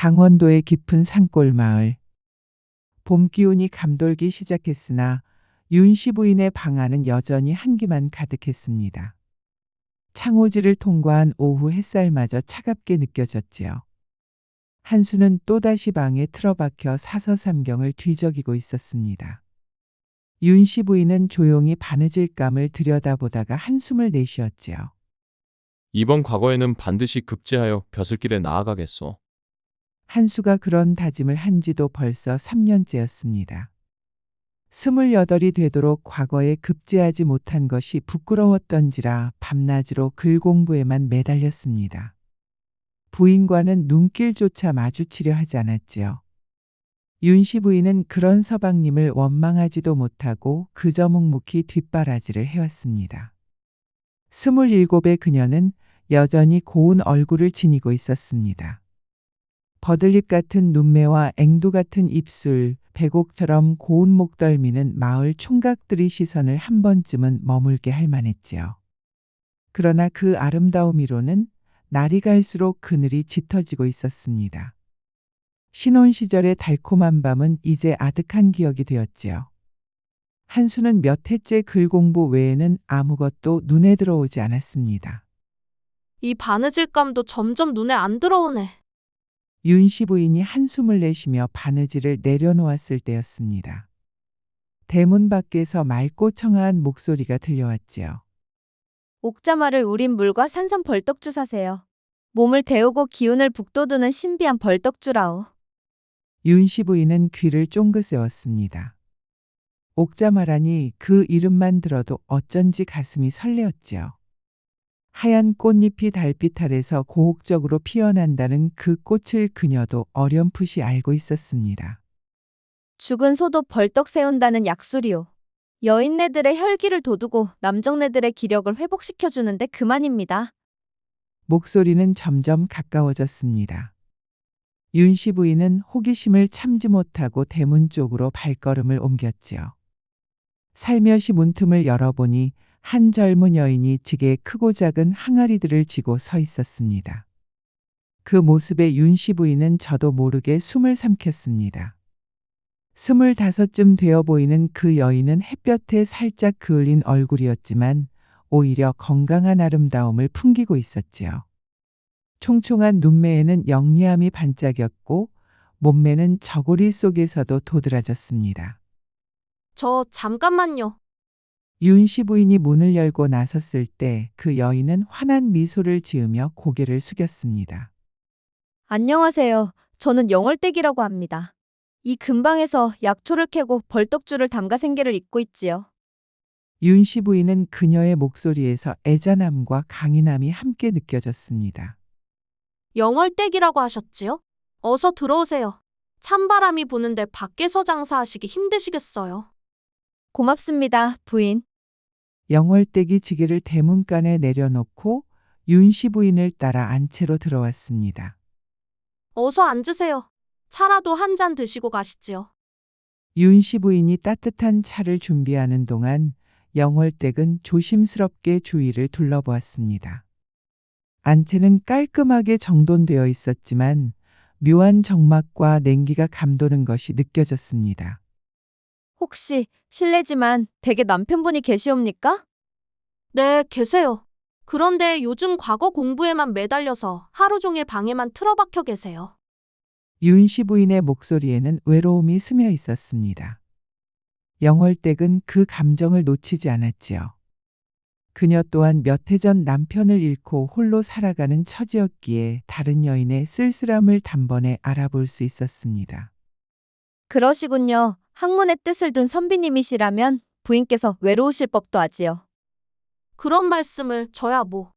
강원도의 깊은 산골 마을. 봄 기운이 감돌기 시작했으나 윤씨 부인의 방 안은 여전히 한기만 가득했습니다. 창호지를 통과한 오후 햇살마저 차갑게 느껴졌지요. 한수는 또다시 방에 틀어박혀 사서삼경을 뒤적이고 있었습니다. 윤씨 부인은 조용히 바느질감을 들여다보다가 한숨을 내쉬었지요. 이번 과거에는 반드시 급제하여 벼슬길에 나아가겠소. 한수가 그런 다짐을 한 지도 벌써 3년째였습니다. 28이 되도록 과거에 급제하지 못한 것이 부끄러웠던지라 밤낮으로 글 공부에만 매달렸습니다. 부인과는 눈길조차 마주치려 하지 않았지요. 윤씨 부인은 그런 서방님을 원망하지도 못하고 그저 묵묵히 뒷바라지를 해왔습니다. 27의 그녀는 여전히 고운 얼굴을 지니고 있었습니다. 버들잎 같은 눈매와 앵두 같은 입술, 백옥처럼 고운 목덜미는 마을 총각들의 시선을 한 번쯤은 머물게 할 만했지요. 그러나 그 아름다움이로는 날이 갈수록 그늘이 짙어지고 있었습니다. 신혼 시절의 달콤한 밤은 이제 아득한 기억이 되었지요. 한수는 몇 해째 글 공부 외에는 아무것도 눈에 들어오지 않았습니다. 이 바느질감도 점점 눈에 안 들어오네. 윤씨 부인이 한숨을 내쉬며 바느질을 내려놓았을 때였습니다. 대문 밖에서 맑고 청아한 목소리가 들려왔지요. 옥자마를 우린 물과 산삼 벌떡주 사세요. 몸을 데우고 기운을 북돋우는 신비한 벌떡주라오. 윤씨 부인은 귀를 쫑긋 세웠습니다. 옥자마라니 그 이름만 들어도 어쩐지 가슴이 설레었지요. 하얀 꽃잎이 달빛 아래서 고혹적으로 피어난다는 그 꽃을 그녀도 어렴풋이 알고 있었습니다. 죽은 소도 벌떡 세운다는 약술이오. 여인네들의 혈기를 돋우고 남정네들의 기력을 회복시켜주는데 그만입니다. 목소리는 점점 가까워졌습니다. 윤씨 부인은 호기심을 참지 못하고 대문 쪽으로 발걸음을 옮겼지요. 살며시 문틈을 열어보니 한 젊은 여인이 지게 크고 작은 항아리들을 쥐고 서 있었습니다. 그 모습에 윤씨 부인은 저도 모르게 숨을 삼켰습니다. 25쯤 되어 보이는 그 여인은 햇볕에 살짝 그을린 얼굴이었지만 오히려 건강한 아름다움을 풍기고 있었지요. 총총한 눈매에는 영리함이 반짝였고 몸매는 저고리 속에서도 도드라졌습니다. 저 잠깐만요. 윤씨 부인이 문을 열고 나섰을 때 그 여인은 환한 미소를 지으며 고개를 숙였습니다. 안녕하세요. 저는 영월댁이라고 합니다. 이 근방에서 약초를 캐고 벌떡주를 담가 생계를 잇고 있지요. 윤씨 부인은 그녀의 목소리에서 애잔함과 강인함이 함께 느껴졌습니다. 영월댁이라고 하셨지요? 어서 들어오세요. 찬바람이 부는데 밖에서 장사하시기 힘드시겠어요. 고맙습니다, 부인. 영월댁이 지게를 대문간에 내려놓고 윤씨 부인을 따라 안채로 들어왔습니다. 어서 앉으세요. 차라도 한 잔 드시고 가시지요. 윤씨 부인이 따뜻한 차를 준비하는 동안 영월댁은 조심스럽게 주위를 둘러보았습니다. 안채는 깔끔하게 정돈되어 있었지만 묘한 정막과 냉기가 감도는 것이 느껴졌습니다. 혹시 실례지만 댁에 남편분이 계시옵니까? 네, 계세요. 그런데 요즘 과거 공부에만 매달려서 하루 종일 방에만 틀어박혀 계세요. 윤씨 부인의 목소리에는 외로움이 스며 있었습니다. 영월댁은 그 감정을 놓치지 않았지요. 그녀 또한 몇 해 전 남편을 잃고 홀로 살아가는 처지였기에 다른 여인의 쓸쓸함을 단번에 알아볼 수 있었습니다. 그러시군요. 학문의 뜻을 둔 선비님이시라면 부인께서 외로우실 법도 하지요. 그런 말씀을 저야 뭐.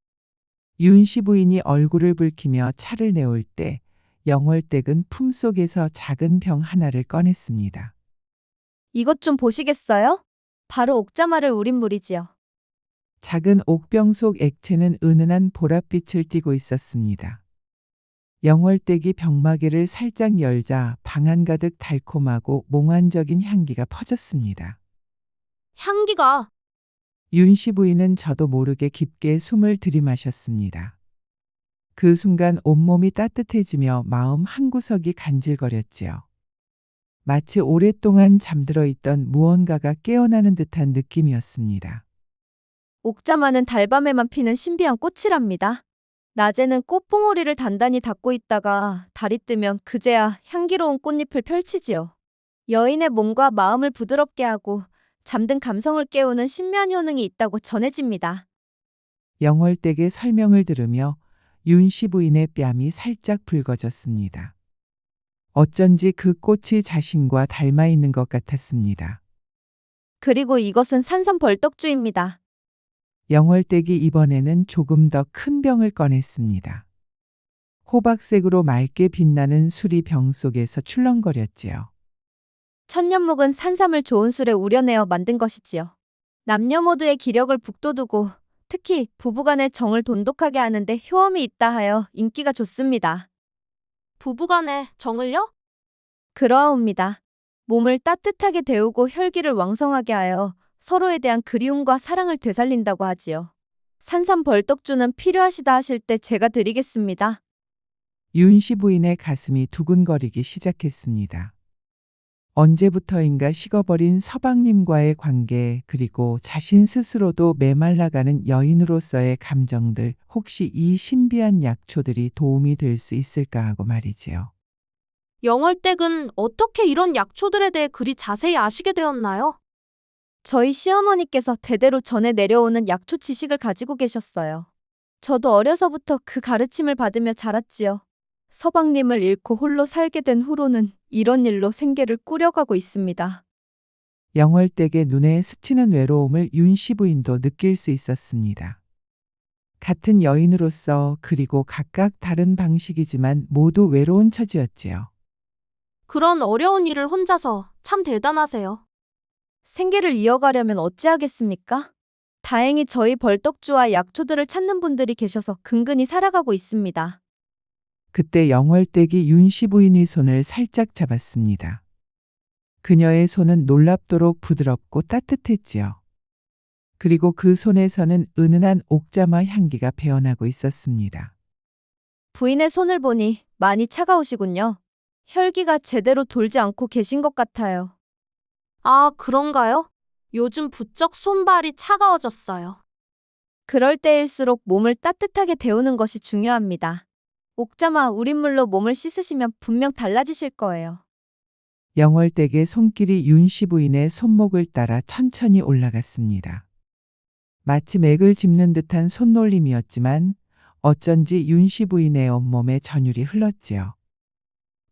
윤씨 부인이 얼굴을 붉히며 차를 내올 때 영월댁은 품속에서 작은 병 하나를 꺼냈습니다. 이것 좀 보시겠어요? 바로 옥자마를 우린 물이지요. 작은 옥병 속 액체는 은은한 보랏빛을 띠고 있었습니다. 영월댁이 병마개를 살짝 열자 방 안 가득 달콤하고 몽환적인 향기가 퍼졌습니다. 향기가. 윤씨 부인은 저도 모르게 깊게 숨을 들이마셨습니다. 그 순간 온몸이 따뜻해지며 마음 한구석이 간질거렸지요. 마치 오랫동안 잠들어 있던 무언가가 깨어나는 듯한 느낌이었습니다. 옥자마는 달밤에만 피는 신비한 꽃이랍니다. 낮에는 꽃봉오리를 단단히 닫고 있다가 달이 뜨면 그제야 향기로운 꽃잎을 펼치지요. 여인의 몸과 마음을 부드럽게 하고 잠든 감성을 깨우는 신묘한 효능이 있다고 전해집니다. 영월댁의 설명을 들으며 윤씨 부인의 뺨이 살짝 붉어졌습니다. 어쩐지 그 꽃이 자신과 닮아 있는 것 같았습니다. 그리고 이것은 산삼벌떡주입니다. 영월댁이 이번에는 조금 더 큰 병을 꺼냈습니다. 호박색으로 맑게 빛나는 술이 병 속에서 출렁거렸지요. 천년묵은 산삼을 좋은 술에 우려내어 만든 것이지요. 남녀 모두의 기력을 북돋우고 특히 부부간의 정을 돈독하게 하는데 효험이 있다 하여 인기가 좋습니다. 부부간의 정을요? 그러하옵니다. 몸을 따뜻하게 데우고 혈기를 왕성하게 하여 서로에 대한 그리움과 사랑을 되살린다고 하지요. 산삼벌떡주는 필요하시다 하실 때 제가 드리겠습니다. 윤씨 부인의 가슴이 두근거리기 시작했습니다. 언제부터인가 식어버린 서방님과의 관계 그리고 자신 스스로도 메말라가는 여인으로서의 감정들 혹시 이 신비한 약초들이 도움이 될 수 있을까 하고 말이지요. 영월댁은 어떻게 이런 약초들에 대해 그리 자세히 아시게 되었나요? 저희 시어머니께서 대대로 전해 내려오는 약초 지식을 가지고 계셨어요. 저도 어려서부터 그 가르침을 받으며 자랐지요. 서방님을 잃고 홀로 살게 된 후로는 이런 일로 생계를 꾸려가고 있습니다. 영월댁의 눈에 스치는 외로움을 윤씨 부인도 느낄 수 있었습니다. 같은 여인으로서 그리고 각각 다른 방식이지만 모두 외로운 처지였지요. 그런 어려운 일을 혼자서 참 대단하세요. 생계를 이어가려면 어찌하겠습니까? 다행히 저희 벌떡주와 약초들을 찾는 분들이 계셔서 근근히 살아가고 있습니다. 그때 영월댁이 윤씨 부인의 손을 살짝 잡았습니다. 그녀의 손은 놀랍도록 부드럽고 따뜻했지요. 그리고 그 손에서는 은은한 옥자마 향기가 배어나고 있었습니다. 부인의 손을 보니 많이 차가우시군요. 혈기가 제대로 돌지 않고 계신 것 같아요. 아, 그런가요? 요즘 부쩍 손발이 차가워졌어요. 그럴 때일수록 몸을 따뜻하게 데우는 것이 중요합니다. 옥자마 우린물로 몸을 씻으시면 분명 달라지실 거예요. 영월댁의 손길이 윤씨 부인의 손목을 따라 천천히 올라갔습니다. 마치 맥을 짚는 듯한 손놀림이었지만 어쩐지 윤씨 부인의 온몸에 전율이 흘렀지요.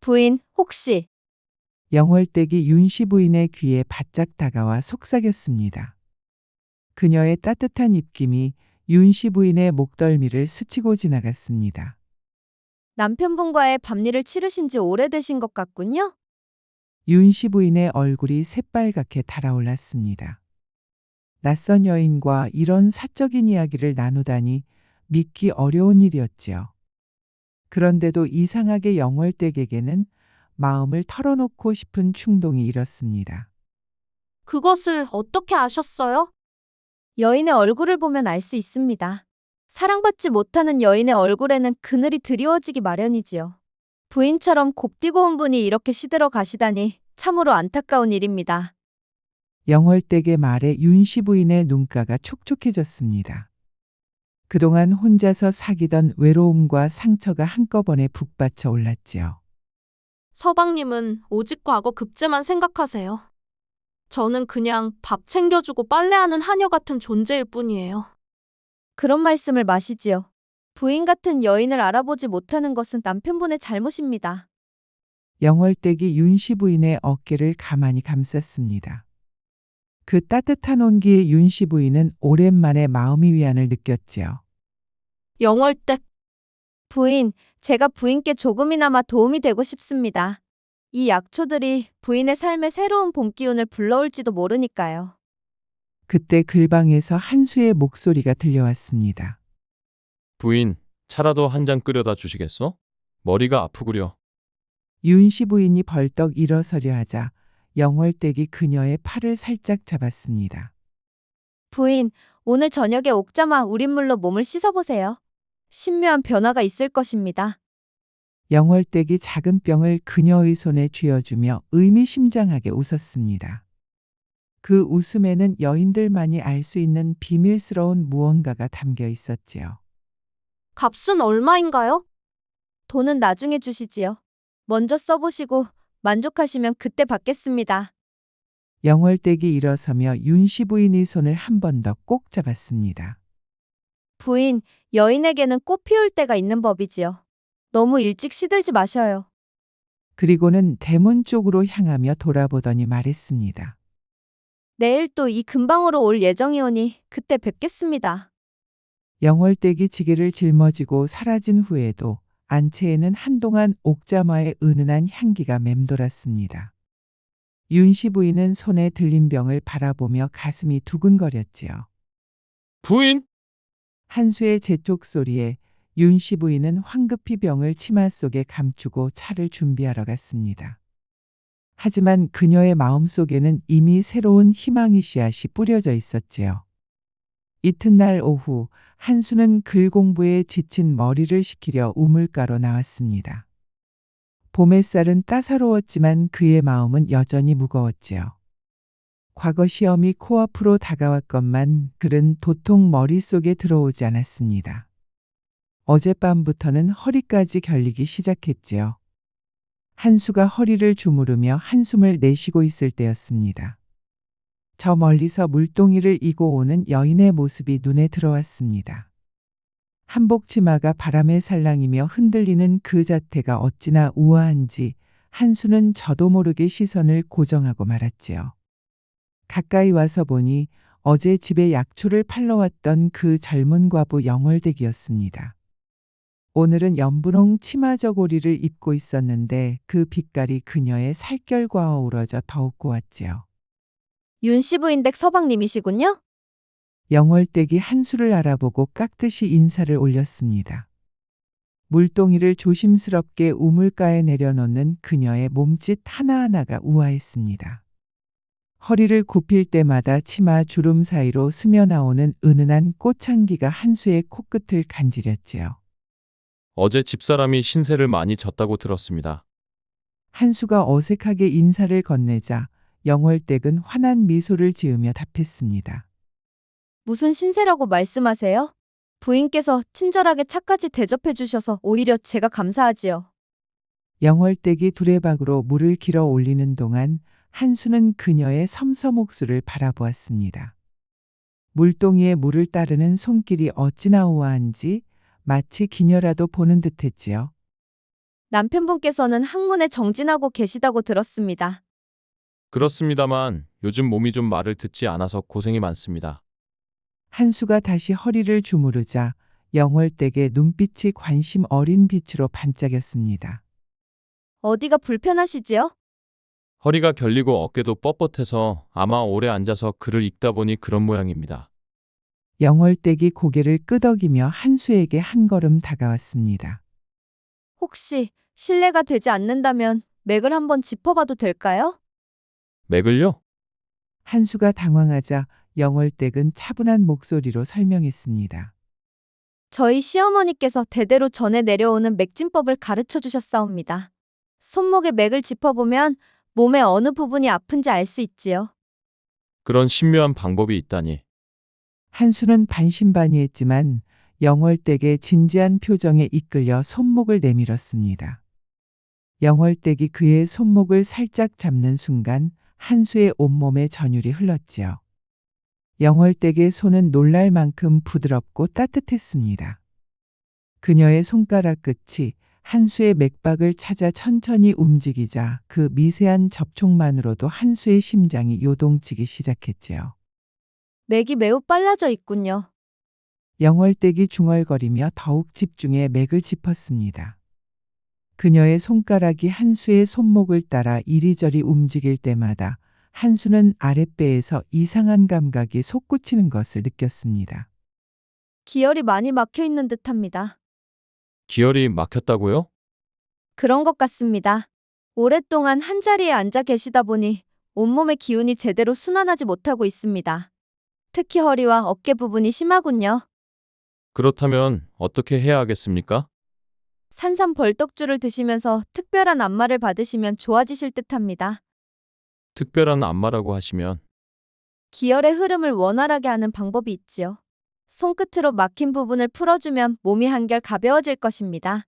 부인, 혹시 영월댁이 윤씨 부인의 귀에 바짝 다가와 속삭였습니다. 그녀의 따뜻한 입김이 윤씨 부인의 목덜미를 스치고 지나갔습니다. 남편분과의 밤일을 치르신 지 오래되신 것 같군요? 윤씨 부인의 얼굴이 새빨갛게 달아올랐습니다. 낯선 여인과 이런 사적인 이야기를 나누다니 믿기 어려운 일이었지요. 그런데도 이상하게 영월댁에게는 마음을 털어놓고 싶은 충동이 일었습니다. 그것을 어떻게 아셨어요? 여인의 얼굴을 보면 알 수 있습니다. 사랑받지 못하는 여인의 얼굴에는 그늘이 드리워지기 마련이지요. 부인처럼 곱디고 온 분이 이렇게 시들어 가시다니 참으로 안타까운 일입니다. 영월댁의 말에 윤씨 부인의 눈가가 촉촉해졌습니다. 그동안 혼자서 사귀던 외로움과 상처가 한꺼번에 북받쳐 올랐지요. 서방님은 오직 과거 급제만 생각하세요. 저는 그냥 밥 챙겨주고 빨래하는 하녀 같은 존재일 뿐이에요. 그런 말씀을 마시지요. 부인 같은 여인을 알아보지 못하는 것은 남편분의 잘못입니다. 영월댁이 윤씨 부인의 어깨를 가만히 감쌌습니다. 그 따뜻한 온기에 윤씨 부인은 오랜만에 마음의 위안을 느꼈지요. 영월댁, 부인, 제가 부인께 조금이나마 도움이 되고 싶습니다. 이 약초들이 부인의 삶에 새로운 봄 기운을 불러올지도 모르니까요. 그때 글방에서 한수의 목소리가 들려왔습니다. 부인, 차라도 한 잔 끓여다 주시겠어? 머리가 아프구려. 윤씨 부인이 벌떡 일어서려 하자 영월댁이 그녀의 팔을 살짝 잡았습니다. 부인, 오늘 저녁에 옥자마 우린물로 몸을 씻어보세요. 신묘한 변화가 있을 것입니다. 영월댁이 작은 병을 그녀의 손에 쥐어주며 의미심장하게 웃었습니다. 그 웃음에는 여인들만이 알 수 있는 비밀스러운 무언가가 담겨 있었지요. 값은 얼마인가요? 돈은 나중에 주시지요. 먼저 써보시고 만족하시면 그때 받겠습니다. 영월댁이 일어서며 윤씨 부인의 손을 한 번 더 꼭 잡았습니다. 부인, 여인에게는 꽃 피울 때가 있는 법이지요. 너무 일찍 시들지 마셔요. 그리고는 대문 쪽으로 향하며 돌아보더니 말했습니다. 내일 또 이 근방으로 올 예정이오니 그때 뵙겠습니다. 영월댁이 지게를 짊어지고 사라진 후에도 안채에는 한동안 옥자마의 은은한 향기가 맴돌았습니다. 윤씨 부인은 손에 들린 병을 바라보며 가슴이 두근거렸지요. 부인! 한수의 재촉 소리에 윤씨 부인은 황급히 병을 치마 속에 감추고 차를 준비하러 갔습니다. 하지만 그녀의 마음속에는 이미 새로운 희망의 씨앗이 뿌려져 있었지요. 이튿날 오후 한수는 글 공부에 지친 머리를 식히려 우물가로 나왔습니다. 봄 햇살은 따사로웠지만 그의 마음은 여전히 무거웠지요. 과거 시험이 코앞으로 다가왔건만 글은 도통 머릿속에 들어오지 않았습니다. 어젯밤부터는 허리까지 결리기 시작했지요. 한수가 허리를 주무르며 한숨을 내쉬고 있을 때였습니다. 저 멀리서 물동이를 이고 오는 여인의 모습이 눈에 들어왔습니다. 한복 치마가 바람에 살랑이며 흔들리는 그 자태가 어찌나 우아한지 한수는 저도 모르게 시선을 고정하고 말았지요. 가까이 와서 보니 어제 집에 약초를 팔러 왔던 그 젊은 과부 영월댁이었습니다. 오늘은 연분홍 치마 저고리를 입고 있었는데 그 빛깔이 그녀의 살결과 어우러져 더욱 고왔지요. 윤씨 부인 댁 서방님이시군요? 영월댁이 한수를 알아보고 깍듯이 인사를 올렸습니다. 물동이를 조심스럽게 우물가에 내려놓는 그녀의 몸짓 하나하나가 우아했습니다. 허리를 굽힐 때마다 치마 주름 사이로 스며나오는 은은한 꽃향기가 한수의 코끝을 간지렸지요. 어제 집사람이 신세를 많이 졌다고 들었습니다. 한수가 어색하게 인사를 건네자 영월댁은 환한 미소를 지으며 답했습니다. 무슨 신세라고 말씀하세요? 부인께서 친절하게 차까지 대접해 주셔서 오히려 제가 감사하지요. 영월댁이 두레박으로 물을 길어 올리는 동안 한수는 그녀의 섬섬옥수를 바라보았습니다. 물동이에 물을 따르는 손길이 어찌나 우아한지 마치 기녀라도 보는 듯했지요. 남편분께서는 학문에 정진하고 계시다고 들었습니다. 그렇습니다만 요즘 몸이 좀 말을 듣지 않아서 고생이 많습니다. 한수가 다시 허리를 주무르자 영월댁의 눈빛이 관심 어린 빛으로 반짝였습니다. 어디가 불편하시지요? 허리가 결리고 어깨도 뻣뻣해서 아마 오래 앉아서 글을 읽다 보니 그런 모양입니다. 영월댁이 고개를 끄덕이며 한수에게 한 걸음 다가왔습니다. 혹시 실례가 되지 않는다면 맥을 한번 짚어봐도 될까요? 맥을요? 한수가 당황하자 영월댁은 차분한 목소리로 설명했습니다. 저희 시어머니께서 대대로 전해 내려오는 맥진법을 가르쳐 주셨사옵니다. 손목에 맥을 짚어보면 몸의 어느 부분이 아픈지 알 수 있지요. 그런 신묘한 방법이 있다니. 한수는 반신반의했지만 영월댁의 진지한 표정에 이끌려 손목을 내밀었습니다. 영월댁이 그의 손목을 살짝 잡는 순간 한수의 온몸에 전율이 흘렀지요. 영월댁의 손은 놀랄 만큼 부드럽고 따뜻했습니다. 그녀의 손가락 끝이 한수의 맥박을 찾아 천천히 움직이자 그 미세한 접촉만으로도 한수의 심장이 요동치기 시작했지요. 맥이 매우 빨라져 있군요. 영월댁이 중얼거리며 더욱 집중해 맥을 짚었습니다. 그녀의 손가락이 한수의 손목을 따라 이리저리 움직일 때마다 한수는 아랫배에서 이상한 감각이 솟구치는 것을 느꼈습니다. 기혈이 많이 막혀 있는 듯합니다. 기혈이 막혔다고요? 그런 것 같습니다. 오랫동안 한자리에 앉아 계시다 보니 온몸의 기운이 제대로 순환하지 못하고 있습니다. 특히 허리와 어깨 부분이 심하군요. 그렇다면 어떻게 해야 하겠습니까? 산삼 벌떡주를 드시면서 특별한 안마를 받으시면 좋아지실 듯합니다. 특별한 안마라고 하시면 기혈의 흐름을 원활하게 하는 방법이 있지요. 손끝으로 막힌 부분을 풀어주면 몸이 한결 가벼워질 것입니다.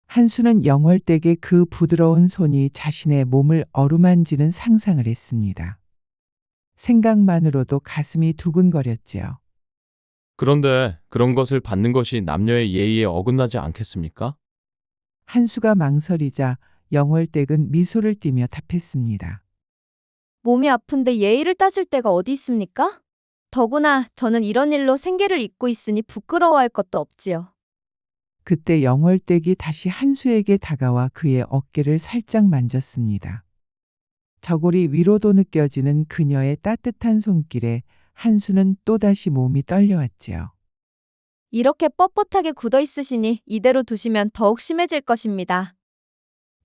한수는 영월댁의 그 부드러운 손이 자신의 몸을 어루만지는 상상을 했습니다. 생각만으로도 가슴이 두근거렸지요. 그런데 그런 것을 받는 것이 남녀의 예의에 어긋나지 않겠습니까? 한수가 망설이자 영월댁은 미소를 띠며 답했습니다. 몸이 아픈데 예의를 따질 때가 어디 있습니까? 더구나 저는 이런 일로 생계를 잇고 있으니 부끄러워할 것도 없지요. 그때 영월댁이 다시 한수에게 다가와 그의 어깨를 살짝 만졌습니다. 저골이 위로도 느껴지는 그녀의 따뜻한 손길에 한수는 또다시 몸이 떨려왔지요. 이렇게 뻣뻣하게 굳어 있으시니 이대로 두시면 더욱 심해질 것입니다.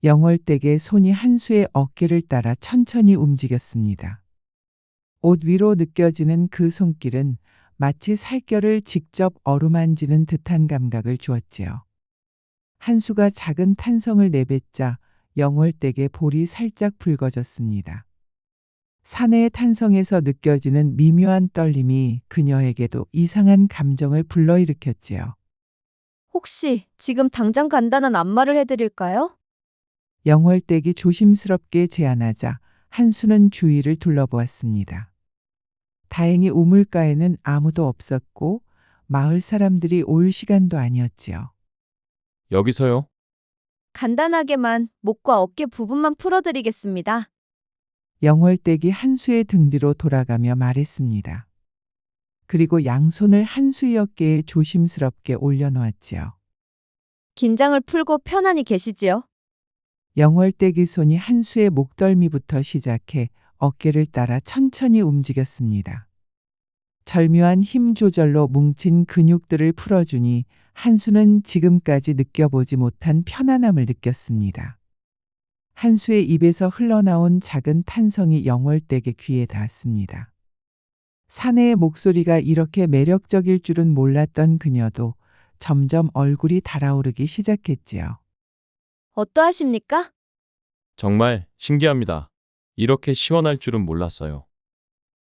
영월댁의 손이 한수의 어깨를 따라 천천히 움직였습니다. 옷 위로 느껴지는 그 손길은 마치 살결을 직접 어루만지는 듯한 감각을 주었지요. 한수가 작은 탄성을 내뱉자 영월댁의 볼이 살짝 붉어졌습니다. 사내의 탄성에서 느껴지는 미묘한 떨림이 그녀에게도 이상한 감정을 불러일으켰지요. 혹시 지금 당장 간단한 안마를 해드릴까요? 영월댁이 조심스럽게 제안하자 한수는 주위를 둘러보았습니다. 다행히 우물가에는 아무도 없었고 마을 사람들이 올 시간도 아니었지요. 여기서요? 간단하게만 목과 어깨 부분만 풀어드리겠습니다. 영월댁이 한수의 등 뒤로 돌아가며 말했습니다. 그리고 양손을 한수의 어깨에 조심스럽게 올려놓았지요. 긴장을 풀고 편안히 계시지요. 영월댁의 손이 한수의 목덜미부터 시작해 어깨를 따라 천천히 움직였습니다. 절묘한 힘 조절로 뭉친 근육들을 풀어주니 한수는 지금까지 느껴보지 못한 편안함을 느꼈습니다. 한수의 입에서 흘러나온 작은 탄성이 영월댁의 귀에 닿았습니다. 사내의 목소리가 이렇게 매력적일 줄은 몰랐던 그녀도 점점 얼굴이 달아오르기 시작했지요. 어떠하십니까? 정말 신기합니다. 이렇게 시원할 줄은 몰랐어요.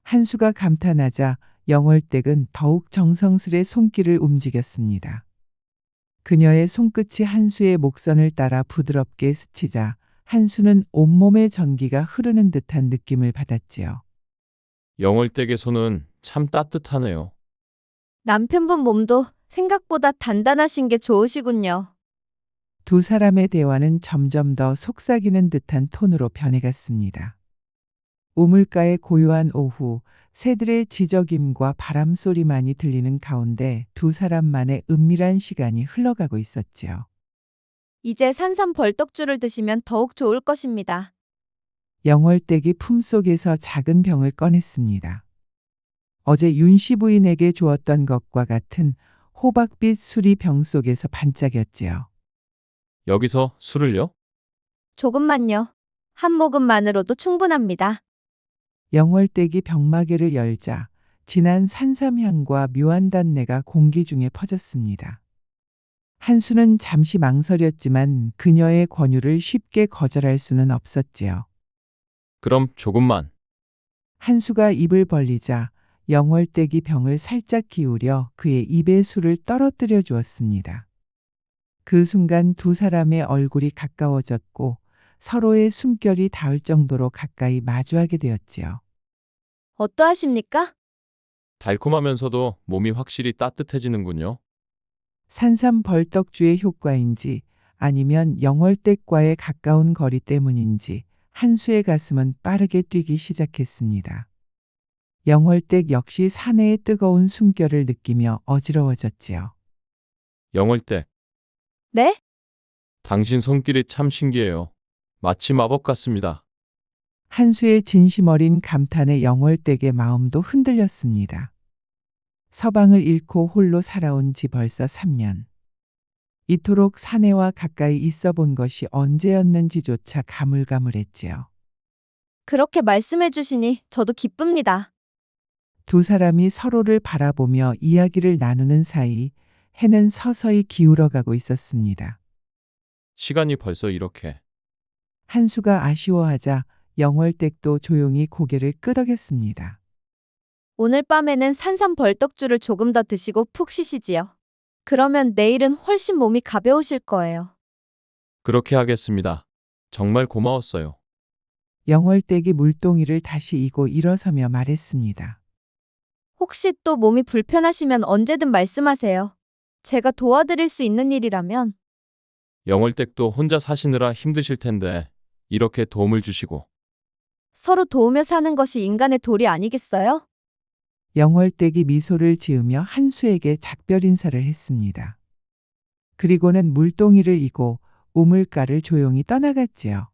한수가 감탄하자 영월댁은 더욱 정성스레 손길을 움직였습니다. 그녀의 손끝이 한수의 목선을 따라 부드럽게 스치자 한수는 온몸에 전기가 흐르는 듯한 느낌을 받았지요. 영월댁의 손은 참 따뜻하네요. 남편분 몸도 생각보다 단단하신 게 좋으시군요. 두 사람의 대화는 점점 더 속삭이는 듯한 톤으로 변해갔습니다. 우물가의 고요한 오후, 새들의 지저귐과 바람 소리만이 들리는 가운데 두 사람만의 은밀한 시간이 흘러가고 있었지요. 이제 산삼 벌떡주를 드시면 더욱 좋을 것입니다. 영월댁이 품속에서 작은 병을 꺼냈습니다. 어제 윤씨 부인에게 주었던 것과 같은 호박빛 술이 병 속에서 반짝였지요. 여기서 술을요? 조금만요. 한 모금만으로도 충분합니다. 영월댁이 병마개를 열자 진한 산삼향과 묘한 단내가 공기 중에 퍼졌습니다. 한수는 잠시 망설였지만 그녀의 권유를 쉽게 거절할 수는 없었지요. 그럼 조금만. 한수가 입을 벌리자 영월댁이 병을 살짝 기울여 그의 입에 술을 떨어뜨려 주었습니다. 그 순간 두 사람의 얼굴이 가까워졌고 서로의 숨결이 닿을 정도로 가까이 마주하게 되었지요. 어떠하십니까? 달콤하면서도 몸이 확실히 따뜻해지는군요. 산삼 벌떡주의 효과인지 아니면 영월댁과의 가까운 거리 때문인지 한수의 가슴은 빠르게 뛰기 시작했습니다. 영월댁 역시 사내의 뜨거운 숨결을 느끼며 어지러워졌지요. 영월댁, 네? 당신 손길이 참 신기해요. 마치 마법 같습니다. 한수의 진심 어린 감탄에 영월댁의 마음도 흔들렸습니다. 서방을 잃고 홀로 살아온 지 벌써 3년. 이토록 사내와 가까이 있어 본 것이 언제였는지조차 가물가물했지요. 그렇게 말씀해 주시니 저도 기쁩니다. 두 사람이 서로를 바라보며 이야기를 나누는 사이 해는 서서히 기울어가고 있었습니다. 시간이 벌써 이렇게. 한수가 아쉬워하자 영월댁도 조용히 고개를 끄덕였습니다. 오늘 밤에는 산삼 벌떡주를 조금 더 드시고 푹 쉬시지요. 그러면 내일은 훨씬 몸이 가벼우실 거예요. 그렇게 하겠습니다. 정말 고마웠어요. 영월댁이 물동이를 다시 이고 일어서며 말했습니다. 혹시 또 몸이 불편하시면 언제든 말씀하세요. 제가 도와드릴 수 있는 일이라면. 영월댁도 혼자 사시느라 힘드실 텐데 이렇게 도움을 주시고. 서로 도우며 사는 것이 인간의 도리 아니겠어요? 영월댁이 미소를 지으며 한수에게 작별 인사를 했습니다. 그리고는 물동이를 이고 우물가를 조용히 떠나갔지요.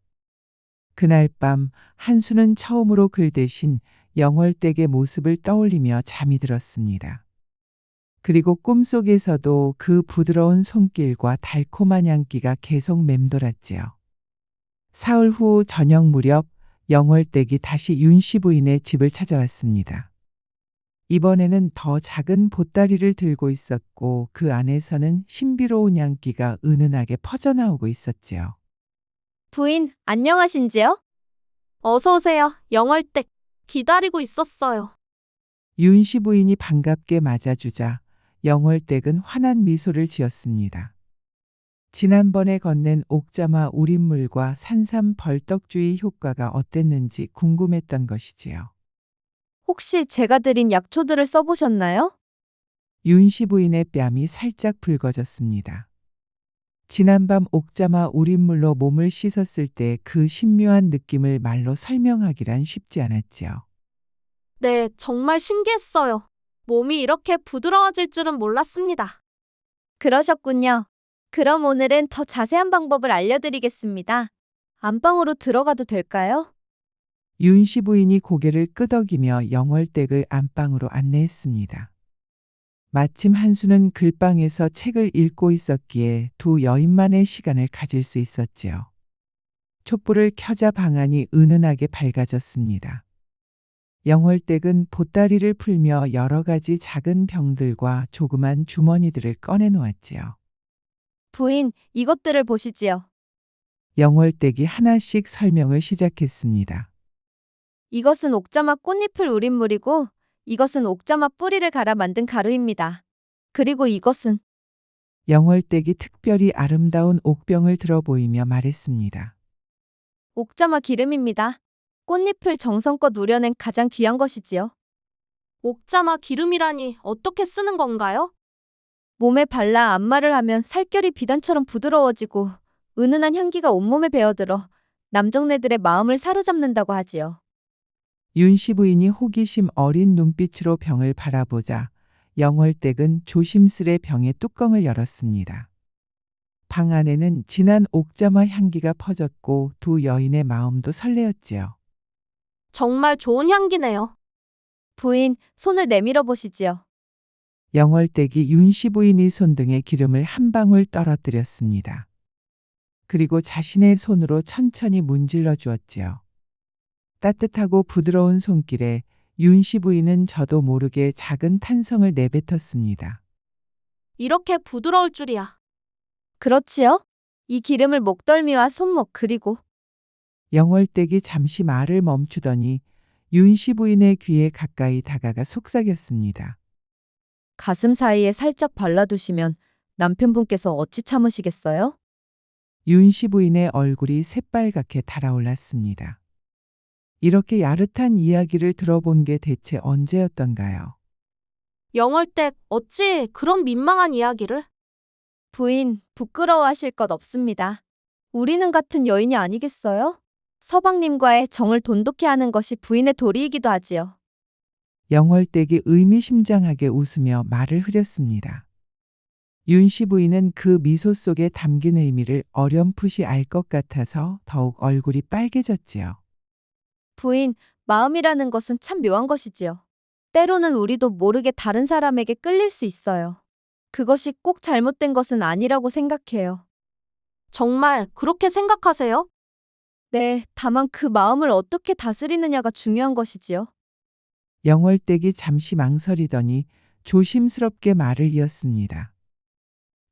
그날 밤 한수는 처음으로 글 대신 영월댁의 모습을 떠올리며 잠이 들었습니다. 그리고 꿈속에서도 그 부드러운 손길과 달콤한 향기가 계속 맴돌았지요. 사흘 후 저녁 무렵 영월댁이 다시 윤씨 부인의 집을 찾아왔습니다. 이번에는 더 작은 보따리를 들고 있었고 그 안에서는 신비로운 향기가 은은하게 퍼져나오고 있었지요. 부인, 안녕하신지요? 어서 오세요. 영월댁. 기다리고 있었어요. 윤씨 부인이 반갑게 맞아주자 영월댁은 환한 미소를 지었습니다. 지난번에 건넨 옥자마 우린물과 산삼 벌떡주의 효과가 어땠는지 궁금했던 것이지요. 혹시 제가 드린 약초들을 써보셨나요? 윤씨 부인의 뺨이 살짝 붉어졌습니다. 지난밤 옥자마 우린물로 몸을 씻었을 때 그 신묘한 느낌을 말로 설명하기란 쉽지 않았지요. 네, 정말 신기했어요. 몸이 이렇게 부드러워질 줄은 몰랐습니다. 그러셨군요. 그럼 오늘은 더 자세한 방법을 알려드리겠습니다. 안방으로 들어가도 될까요? 윤씨 부인이 고개를 끄덕이며 영월댁을 안방으로 안내했습니다. 마침 한수는 글방에서 책을 읽고 있었기에 두 여인만의 시간을 가질 수 있었지요. 촛불을 켜자 방안이 은은하게 밝아졌습니다. 영월댁은 보따리를 풀며 여러 가지 작은 병들과 조그만 주머니들을 꺼내 놓았지요. 부인, 이것들을 보시지요. 영월댁이 하나씩 설명을 시작했습니다. 이것은 옥자마 꽃잎을 우린 물이고 이것은 옥자마 뿌리를 갈아 만든 가루입니다. 그리고 이것은 영월댁이 특별히 아름다운 옥병을 들어 보이며 말했습니다. 옥자마 기름입니다. 꽃잎을 정성껏 우려낸 가장 귀한 것이지요. 옥자마 기름이라니 어떻게 쓰는 건가요? 몸에 발라 안마를 하면 살결이 비단처럼 부드러워지고 은은한 향기가 온몸에 배어들어 남정네들의 마음을 사로잡는다고 하지요. 윤씨 부인이 호기심 어린 눈빛으로 병을 바라보자 영월댁은 조심스레 병의 뚜껑을 열었습니다. 방 안에는 진한 옥자마 향기가 퍼졌고 두 여인의 마음도 설레었지요. 정말 좋은 향기네요. 부인, 손을 내밀어 보시지요. 영월댁이 윤씨 부인의 손등에 기름을 한 방울 떨어뜨렸습니다. 그리고 자신의 손으로 천천히 문질러 주었지요. 따뜻하고 부드러운 손길에 윤씨 부인은 저도 모르게 작은 탄성을 내뱉었습니다. 이렇게 부드러울 줄이야. 그렇지요? 이 기름을 목덜미와 손목 그리고 영월댁이 잠시 말을 멈추더니 윤씨 부인의 귀에 가까이 다가가 속삭였습니다. 가슴 사이에 살짝 발라두시면 남편분께서 어찌 참으시겠어요? 윤씨 부인의 얼굴이 새빨갛게 달아올랐습니다. 이렇게 야릇한 이야기를 들어본 게 대체 언제였던가요? 영월댁 어찌 그런 민망한 이야기를? 부인, 부끄러워하실 것 없습니다. 우리는 같은 여인이 아니겠어요? 서방님과의 정을 돈독히 하는 것이 부인의 도리이기도 하지요. 영월댁이 의미심장하게 웃으며 말을 흐렸습니다. 윤씨 부인은 그 미소 속에 담긴 의미를 어렴풋이 알 것 같아서 더욱 얼굴이 빨개졌지요. 부인, 마음이라는 것은 참 묘한 것이지요. 때로는 우리도 모르게 다른 사람에게 끌릴 수 있어요. 그것이 꼭 잘못된 것은 아니라고 생각해요. 정말 그렇게 생각하세요? 네, 다만 그 마음을 어떻게 다스리느냐가 중요한 것이지요. 영월댁이 잠시 망설이더니 조심스럽게 말을 이었습니다.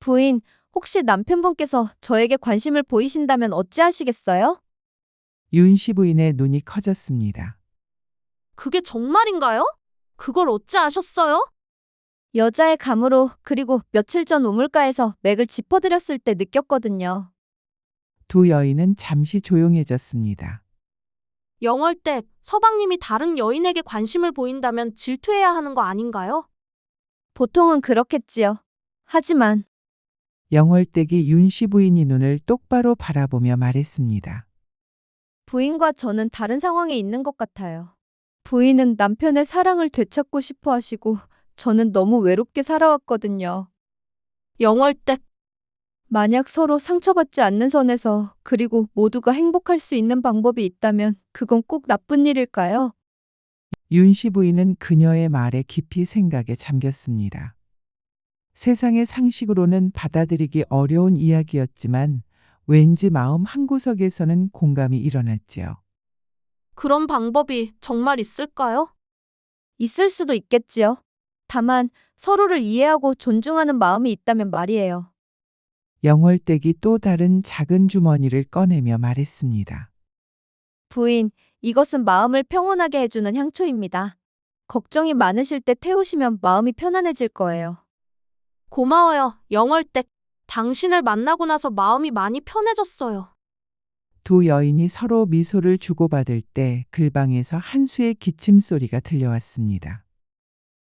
부인, 혹시 남편분께서 저에게 관심을 보이신다면 어찌하시겠어요? 윤씨 부인의 눈이 커졌습니다. 그게 정말인가요? 그걸 어찌 아셨어요? 여자의 감으로 그리고 며칠 전 우물가에서 맥을 짚어드렸을 때 느꼈거든요. 두 여인은 잠시 조용해졌습니다. 영월댁, 서방님이 다른 여인에게 관심을 보인다면 질투해야 하는 거 아닌가요? 보통은 그렇겠지요. 하지만 영월댁이 윤씨 부인이 눈을 똑바로 바라보며 말했습니다. 부인과 저는 다른 상황에 있는 것 같아요. 부인은 남편의 사랑을 되찾고 싶어 하시고 저는 너무 외롭게 살아왔거든요. 영월댁, 만약 서로 상처받지 않는 선에서 그리고 모두가 행복할 수 있는 방법이 있다면 그건 꼭 나쁜 일일까요? 윤씨 부인은 그녀의 말에 깊이 생각에 잠겼습니다. 세상의 상식으로는 받아들이기 어려운 이야기였지만 왠지 마음 한구석에서는 공감이 일어났지요. 그런 방법이 정말 있을까요? 있을 수도 있겠지요. 다만 서로를 이해하고 존중하는 마음이 있다면 말이에요. 영월댁이 또 다른 작은 주머니를 꺼내며 말했습니다. 부인, 이것은 마음을 평온하게 해주는 향초입니다. 걱정이 많으실 때 태우시면 마음이 편안해질 거예요. 고마워요, 영월댁. 당신을 만나고 나서 마음이 많이 편해졌어요. 두 여인이 서로 미소를 주고받을 때 글방에서 한수의 기침 소리가 들려왔습니다.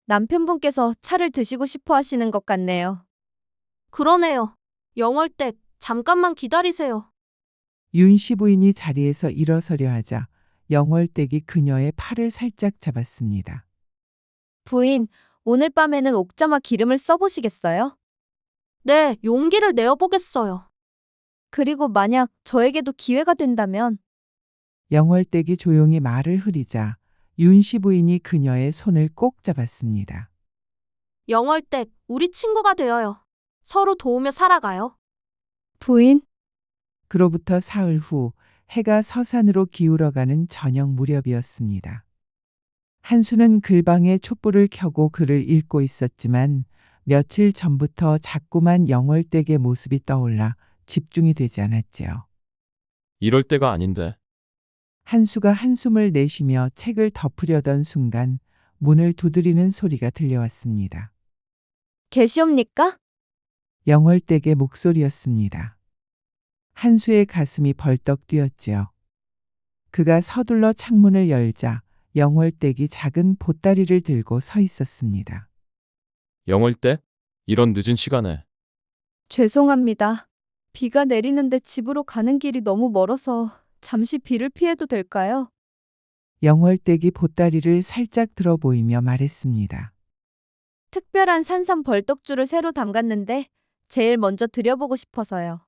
남편분께서 차를 드시고 싶어 하시는 것 같네요. 그러네요. 영월댁, 잠깐만 기다리세요. 윤씨 부인이 자리에서 일어서려 하자 영월댁이 그녀의 팔을 살짝 잡았습니다. 부인, 오늘 밤에는 옥자마 기름을 써보시겠어요? 네, 용기를 내어보겠어요. 그리고 만약 저에게도 기회가 된다면 영월댁이 조용히 말을 흐리자 윤씨 부인이 그녀의 손을 꼭 잡았습니다. 영월댁, 우리 친구가 되어요. 서로 도우며 살아가요. 부인, 그로부터 사흘 후 해가 서산으로 기울어가는 저녁 무렵이었습니다. 한수는 글방에 촛불을 켜고 글을 읽고 있었지만 며칠 전부터 자꾸만 영월댁의 모습이 떠올라 집중이 되지 않았지요. 이럴 때가 아닌데. 한수가 한숨을 내쉬며 책을 덮으려던 순간 문을 두드리는 소리가 들려왔습니다. 계시옵니까? 영월댁의 목소리였습니다. 한수의 가슴이 벌떡 뛰었지요. 그가 서둘러 창문을 열자 영월댁이 작은 보따리를 들고 서 있었습니다. 영월댁? 이런 늦은 시간에. 죄송합니다. 비가 내리는데 집으로 가는 길이 너무 멀어서 잠시 비를 피해도 될까요? 영월댁이 보따리를 살짝 들어 보이며 말했습니다. 특별한 산삼 벌떡주를 새로 담갔는데 제일 먼저 드려보고 싶어서요.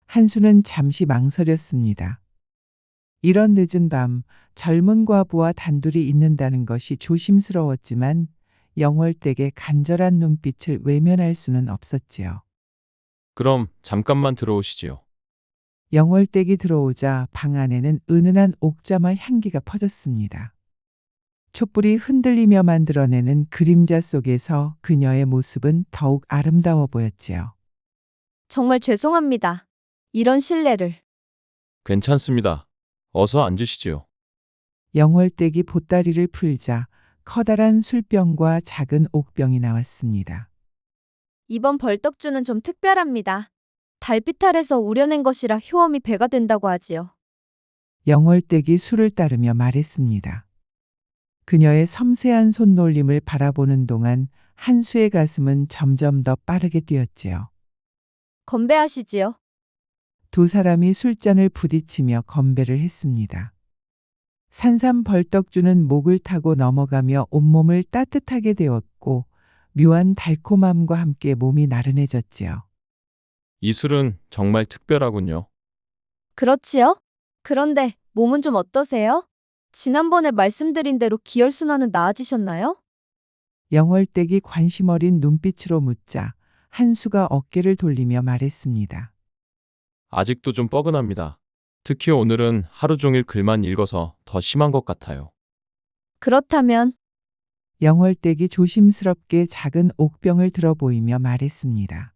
한수는 잠시 망설였습니다. 이런 늦은 밤 젊은 과부와 단둘이 있는다는 것이 조심스러웠지만 영월댁의 간절한 눈빛을 외면할 수는 없었지요. 그럼 잠깐만 들어오시지요. 영월댁이 들어오자 방 안에는 은은한 옥자마 향기가 퍼졌습니다. 촛불이 흔들리며 만들어내는 그림자 속에서 그녀의 모습은 더욱 아름다워 보였지요. 정말 죄송합니다. 이런 신뢰를. 괜찮습니다. 어서 앉으시지요. 영월댁이 보따리를 풀자 커다란 술병과 작은 옥병이 나왔습니다. 이번 벌떡주는 좀 특별합니다. 달빛 아래서 우려낸 것이라 효험이 배가 된다고 하지요. 영월댁이 술을 따르며 말했습니다. 그녀의 섬세한 손놀림을 바라보는 동안 한수의 가슴은 점점 더 빠르게 뛰었지요. 건배하시지요. 두 사람이 술잔을 부딪히며 건배를 했습니다. 산삼 벌떡주는 목을 타고 넘어가며 온몸을 따뜻하게 데웠고 묘한 달콤함과 함께 몸이 나른해졌지요. 이 술은 정말 특별하군요. 그렇지요? 그런데 몸은 좀 어떠세요? 지난번에 말씀드린 대로 기혈순환은 나아지셨나요? 영월댁이 관심 어린 눈빛으로 묻자 한수가 어깨를 돌리며 말했습니다. 아직도 좀 뻐근합니다. 특히 오늘은 하루 종일 글만 읽어서 더 심한 것 같아요. 그렇다면 영월댁이 조심스럽게 작은 옥병을 들어 보이며 말했습니다.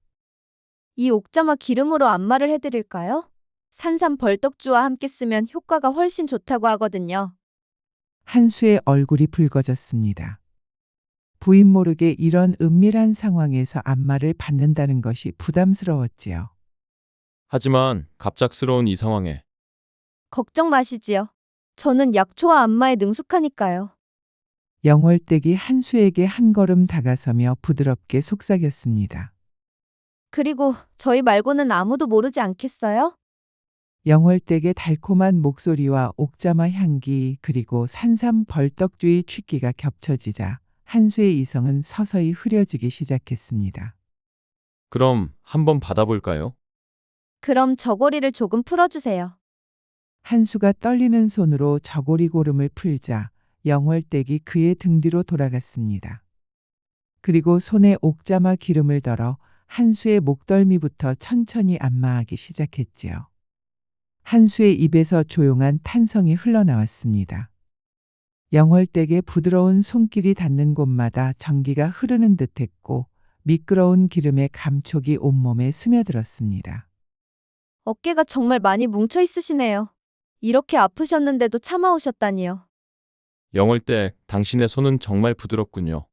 이 옥자마 기름으로 안마를 해드릴까요? 산삼 벌떡주와 함께 쓰면 효과가 훨씬 좋다고 하거든요. 한수의 얼굴이 붉어졌습니다. 부인 모르게 이런 은밀한 상황에서 안마를 받는다는 것이 부담스러웠지요. 하지만 갑작스러운 이 상황에 걱정 마시지요. 저는 약초와 안마에 능숙하니까요. 영월댁이 한수에게 한 걸음 다가서며 부드럽게 속삭였습니다. 그리고 저희 말고는 아무도 모르지 않겠어요? 영월댁의 달콤한 목소리와 옥자마 향기 그리고 산삼 벌떡주의 취기가 겹쳐지자 한수의 이성은 서서히 흐려지기 시작했습니다. 그럼 한번 받아볼까요? 그럼 저고리를 조금 풀어주세요. 한수가 떨리는 손으로 저고리 고름을 풀자 영월댁이 그의 등 뒤로 돌아갔습니다. 그리고 손에 옥자마 기름을 덜어 한수의 목덜미부터 천천히 안마하기 시작했지요. 한수의 입에서 조용한 탄성이 흘러나왔습니다. 영월댁의 부드러운 손길이 닿는 곳마다 전기가 흐르는 듯했고 미끄러운 기름의 감촉이 온몸에 스며들었습니다. 어깨가 정말 많이 뭉쳐 있으시네요. 이렇게 아프셨는데도 참아오셨다니요. 영월댁, 당신의 손은 정말 부드럽군요.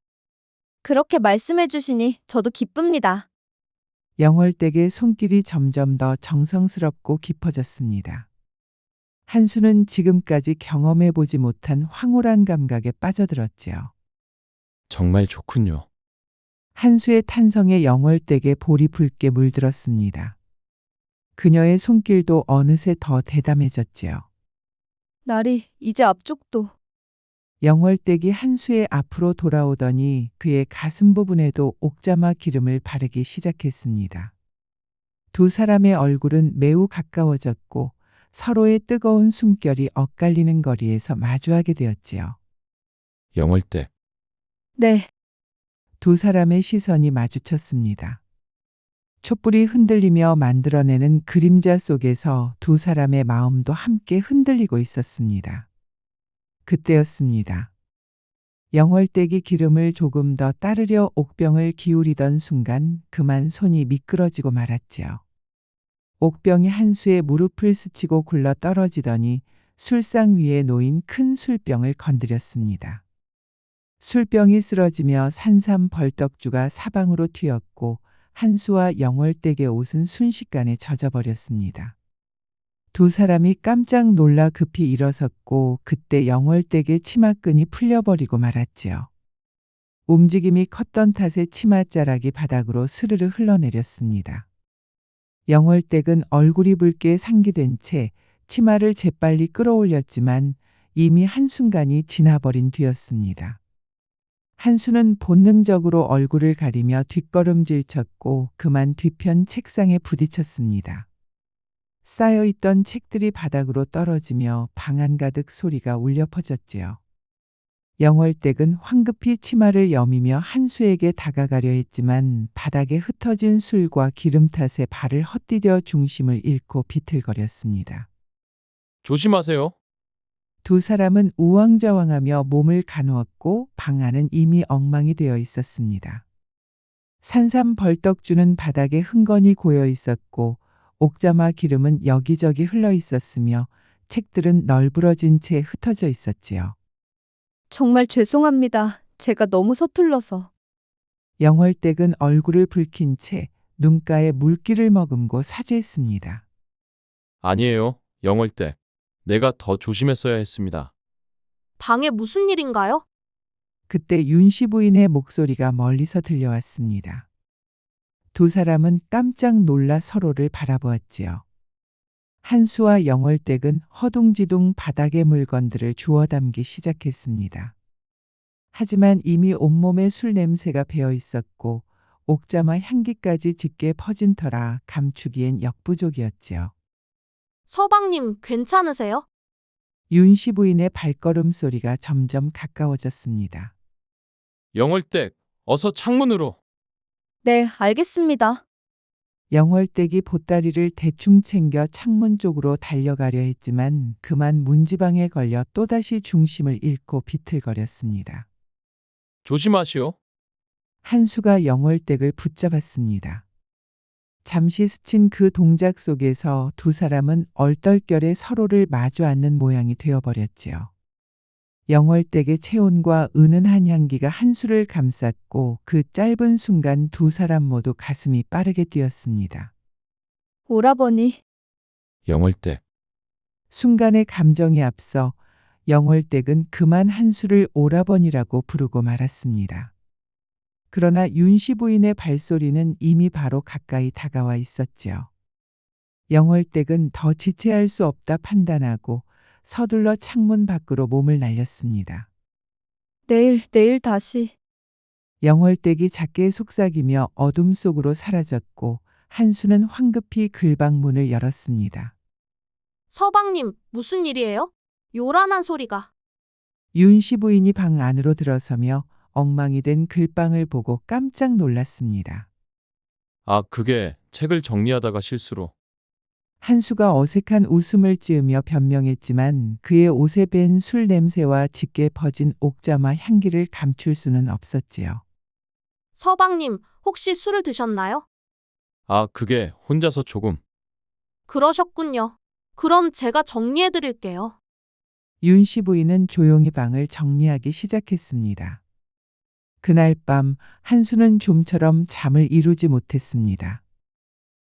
그렇게 말씀해 주시니 저도 기쁩니다. 영월댁의 손길이 점점 더 정성스럽고 깊어졌습니다. 한수는 지금까지 경험해 보지 못한 황홀한 감각에 빠져들었지요. 정말 좋군요. 한수의 탄성에 영월댁의 볼이 붉게 물들었습니다. 그녀의 손길도 어느새 더 대담해졌지요. 날이 이제 앞쪽도. 영월댁이 한수의 앞으로 돌아오더니 그의 가슴 부분에도 옥자마 기름을 바르기 시작했습니다. 두 사람의 얼굴은 매우 가까워졌고 서로의 뜨거운 숨결이 엇갈리는 거리에서 마주하게 되었지요. 영월댁, 네, 두 사람의 시선이 마주쳤습니다. 촛불이 흔들리며 만들어내는 그림자 속에서 두 사람의 마음도 함께 흔들리고 있었습니다. 그때였습니다. 영월댁이 기름을 조금 더 따르려 옥병을 기울이던 순간 그만 손이 미끄러지고 말았지요. 옥병이 한수의 무릎을 스치고 굴러 떨어지더니 술상 위에 놓인 큰 술병을 건드렸습니다. 술병이 쓰러지며 산삼 벌떡주가 사방으로 튀었고 한수와 영월댁의 옷은 순식간에 젖어버렸습니다. 두 사람이 깜짝 놀라 급히 일어섰고 그때 영월댁의 치마끈이 풀려버리고 말았지요. 움직임이 컸던 탓에 치맛자락이 바닥으로 스르르 흘러내렸습니다. 영월댁은 얼굴이 붉게 상기된 채 치마를 재빨리 끌어올렸지만 이미 한순간이 지나버린 뒤였습니다. 한수는 본능적으로 얼굴을 가리며 뒷걸음질 쳤고 그만 뒤편 책상에 부딪혔습니다. 쌓여있던 책들이 바닥으로 떨어지며 방 안가득 소리가 울려 퍼졌지요. 영월댁은 황급히 치마를 여미며 한수에게 다가가려 했지만 바닥에 흩어진 술과 기름 탓에 발을 헛디뎌 중심을 잃고 비틀거렸습니다. 조심하세요. 두 사람은 우왕좌왕하며 몸을 가누었고 방 안은 이미 엉망이 되어 있었습니다. 산삼 벌떡주는 바닥에 흥건히 고여 있었고 옥자마 기름은 여기저기 흘러 있었으며 책들은 널브러진 채 흩어져 있었지요. 정말 죄송합니다. 제가 너무 서툴러서. 영월댁은 얼굴을 붉힌 채 눈가에 물기를 머금고 사죄했습니다. 아니에요, 영월댁. 내가 더 조심했어야 했습니다. 방에 무슨 일인가요? 그때 윤씨 부인의 목소리가 멀리서 들려왔습니다. 두 사람은 깜짝 놀라 서로를 바라보았지요. 한수와 영월댁은 허둥지둥 바닥의 물건들을 주워 담기 시작했습니다. 하지만 이미 온몸에 술 냄새가 배어 있었고 옥자마 향기까지 짙게 퍼진 터라 감추기엔 역부족이었지요. 서방님, 괜찮으세요? 윤씨 부인의 발걸음 소리가 점점 가까워졌습니다. 영월댁, 어서 창문으로. 네, 알겠습니다. 영월댁이 보따리를 대충 챙겨 창문 쪽으로 달려가려 했지만 그만 문지방에 걸려 또다시 중심을 잃고 비틀거렸습니다. 조심하시오. 한수가 영월댁을 붙잡았습니다. 잠시 스친 그 동작 속에서 두 사람은 얼떨결에 서로를 마주 앉는 모양이 되어버렸지요. 영월댁의 체온과 은은한 향기가 한수를 감쌌고 그 짧은 순간 두 사람 모두 가슴이 빠르게 뛰었습니다. 오라버니, 영월댁. 순간의 감정에 앞서 영월댁은 그만 한수를 오라버니라고 부르고 말았습니다. 그러나 윤씨 부인의 발소리는 이미 바로 가까이 다가와 있었지요. 영월댁은 더 지체할 수 없다 판단하고 서둘러 창문 밖으로 몸을 날렸습니다. 내일 다시. 영월댁이 작게 속삭이며 어둠 속으로 사라졌고 한수는 황급히 글방문을 열었습니다. 서방님, 무슨 일이에요? 요란한 소리가. 윤씨 부인이 방 안으로 들어서며 엉망이 된 글방을 보고 깜짝 놀랐습니다. 아, 그게 책을 정리하다가 실수로. 한수가 어색한 웃음을 지으며 변명했지만 그의 옷에 밴 술 냄새와 짙게 퍼진 옥자마 향기를 감출 수는 없었지요. 서방님, 혹시 술을 드셨나요? 아, 그게 혼자서 조금. 그러셨군요. 그럼 제가 정리해 드릴게요. 윤씨 부인은 조용히 방을 정리하기 시작했습니다. 그날 밤 한수는 좀처럼 잠을 이루지 못했습니다.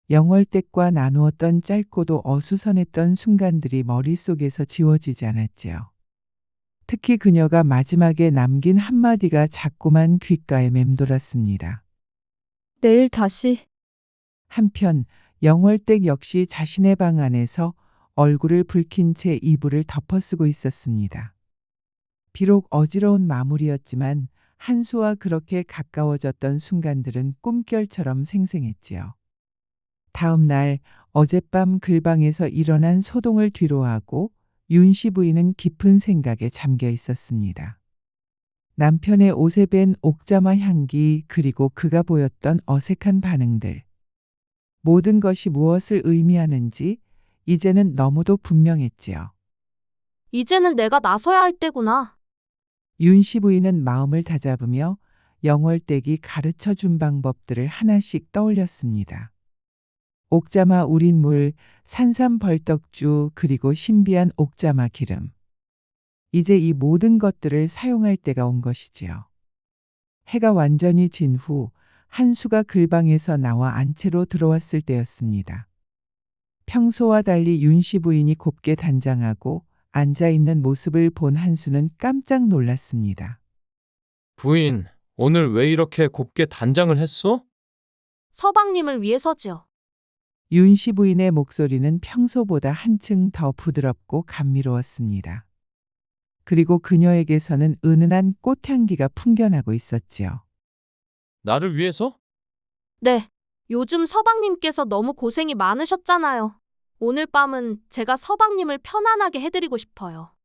영월댁과 나누었던 짧고도 어수선했던 순간들이 머릿속에서 지워지지 않았지요. 특히 그녀가 마지막에 남긴 한마디가 자꾸만 귓가에 맴돌았습니다. 내일 다시. 한편 영월댁 역시 자신의 방 안에서 얼굴을 붉힌 채 이불을 덮어쓰고 있었습니다. 비록 어지러운 마무리였지만 한수와 그렇게 가까워졌던 순간들은 꿈결처럼 생생했지요. 다음 날 어젯밤 글방에서 일어난 소동을 뒤로하고 윤씨 부인은 깊은 생각에 잠겨 있었습니다. 남편의 옷에 밴 옥자마 향기 그리고 그가 보였던 어색한 반응들. 모든 것이 무엇을 의미하는지 이제는 너무도 분명했지요. 이제는 내가 나서야 할 때구나. 윤씨 부인은 마음을 다잡으며 영월댁이 가르쳐 준 방법들을 하나씩 떠올렸습니다. 옥자마 우린물, 산삼 벌떡주 그리고 신비한 옥자마 기름. 이제 이 모든 것들을 사용할 때가 온 것이지요. 해가 완전히 진 후 한수가 글방에서 나와 안채로 들어왔을 때였습니다. 평소와 달리 윤씨 부인이 곱게 단장하고 앉아있는 모습을 본 한수는 깜짝 놀랐습니다. 부인, 오늘 왜 이렇게 곱게 단장을 했어? 서방님을 위해서지요. 윤씨 부인의 목소리는 평소보다 한층 더 부드럽고 감미로웠습니다. 그리고 그녀에게서는 은은한 꽃향기가 풍겨나고 있었지요. 나를 위해서? 네. 요즘 서방님께서 너무 고생이 많으셨잖아요. 오늘 밤은 제가 서방님을 편안하게 해드리고 싶어요.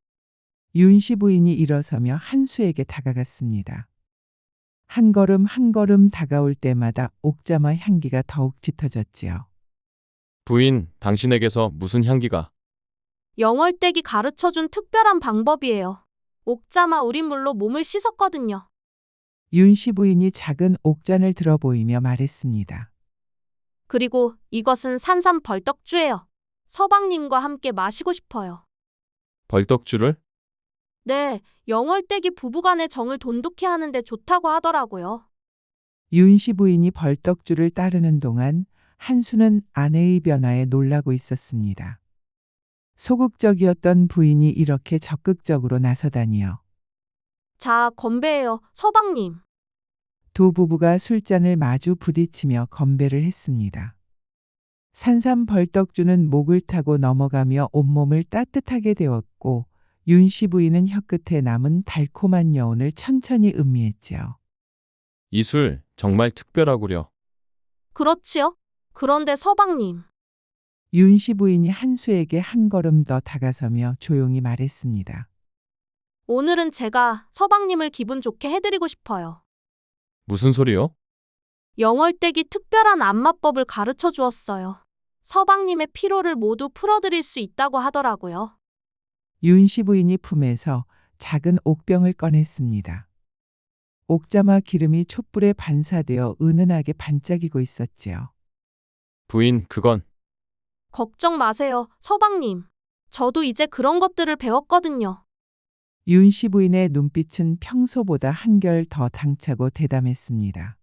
윤씨 부인이 일어서며 한수에게 다가갔습니다. 한 걸음 한 걸음 다가올 때마다 옥자마 향기가 더욱 짙어졌지요. 부인, 당신에게서 무슨 향기가? 영월댁이 가르쳐준 특별한 방법이에요. 옥자마 우린물로 몸을 씻었거든요. 윤씨 부인이 작은 옥잔을 들어 보이며 말했습니다. 그리고 이것은 산삼 벌떡주예요. 서방님과 함께 마시고 싶어요. 벌떡주를? 네, 영월댁이 부부간의 정을 돈독히 하는데 좋다고 하더라고요. 윤씨 부인이 벌떡주를 따르는 동안 한수는 아내의 변화에 놀라고 있었습니다. 소극적이었던 부인이 이렇게 적극적으로 나서다니요. 자, 건배해요, 서방님. 두 부부가 술잔을 마주 부딪히며 건배를 했습니다. 산삼 벌떡주는 목을 타고 넘어가며 온몸을 따뜻하게 데웠고 윤씨 부인은 혀끝에 남은 달콤한 여운을 천천히 음미했지요. 이 술 정말 특별하구려. 그렇지요? 그런데 서방님. 윤씨 부인이 한수에게 한 걸음 더 다가서며 조용히 말했습니다. 오늘은 제가 서방님을 기분 좋게 해드리고 싶어요. 무슨 소리요? 영월댁이 특별한 안마법을 가르쳐 주었어요. 서방님의 피로를 모두 풀어드릴 수 있다고 하더라고요. 윤씨 부인이 품에서 작은 옥병을 꺼냈습니다. 옥자마 기름이 촛불에 반사되어 은은하게 반짝이고 있었지요. 부인, 그건 걱정 마세요, 서방님. 저도 이제 그런 것들을 배웠거든요. 윤 씨 부인의 눈빛은 평소보다 한결 더 당차고 대담했습니다.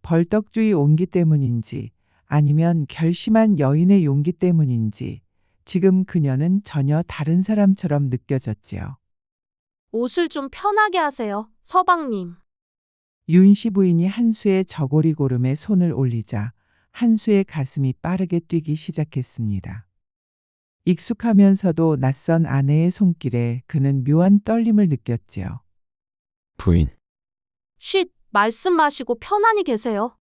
벌떡주의 온기 때문인지 아니면 결심한 여인의 용기 때문인지 지금 그녀는 전혀 다른 사람처럼 느껴졌지요. 옷을 좀 편하게 하세요, 서방님. 윤 씨 부인이 한수의 저고리 고름에 손을 올리자 한수의 가슴이 빠르게 뛰기 시작했습니다. 익숙하면서도 낯선 아내의 손길에 그는 묘한 떨림을 느꼈지요. 부인. 쉿, 말씀 마시고 편안히 계세요.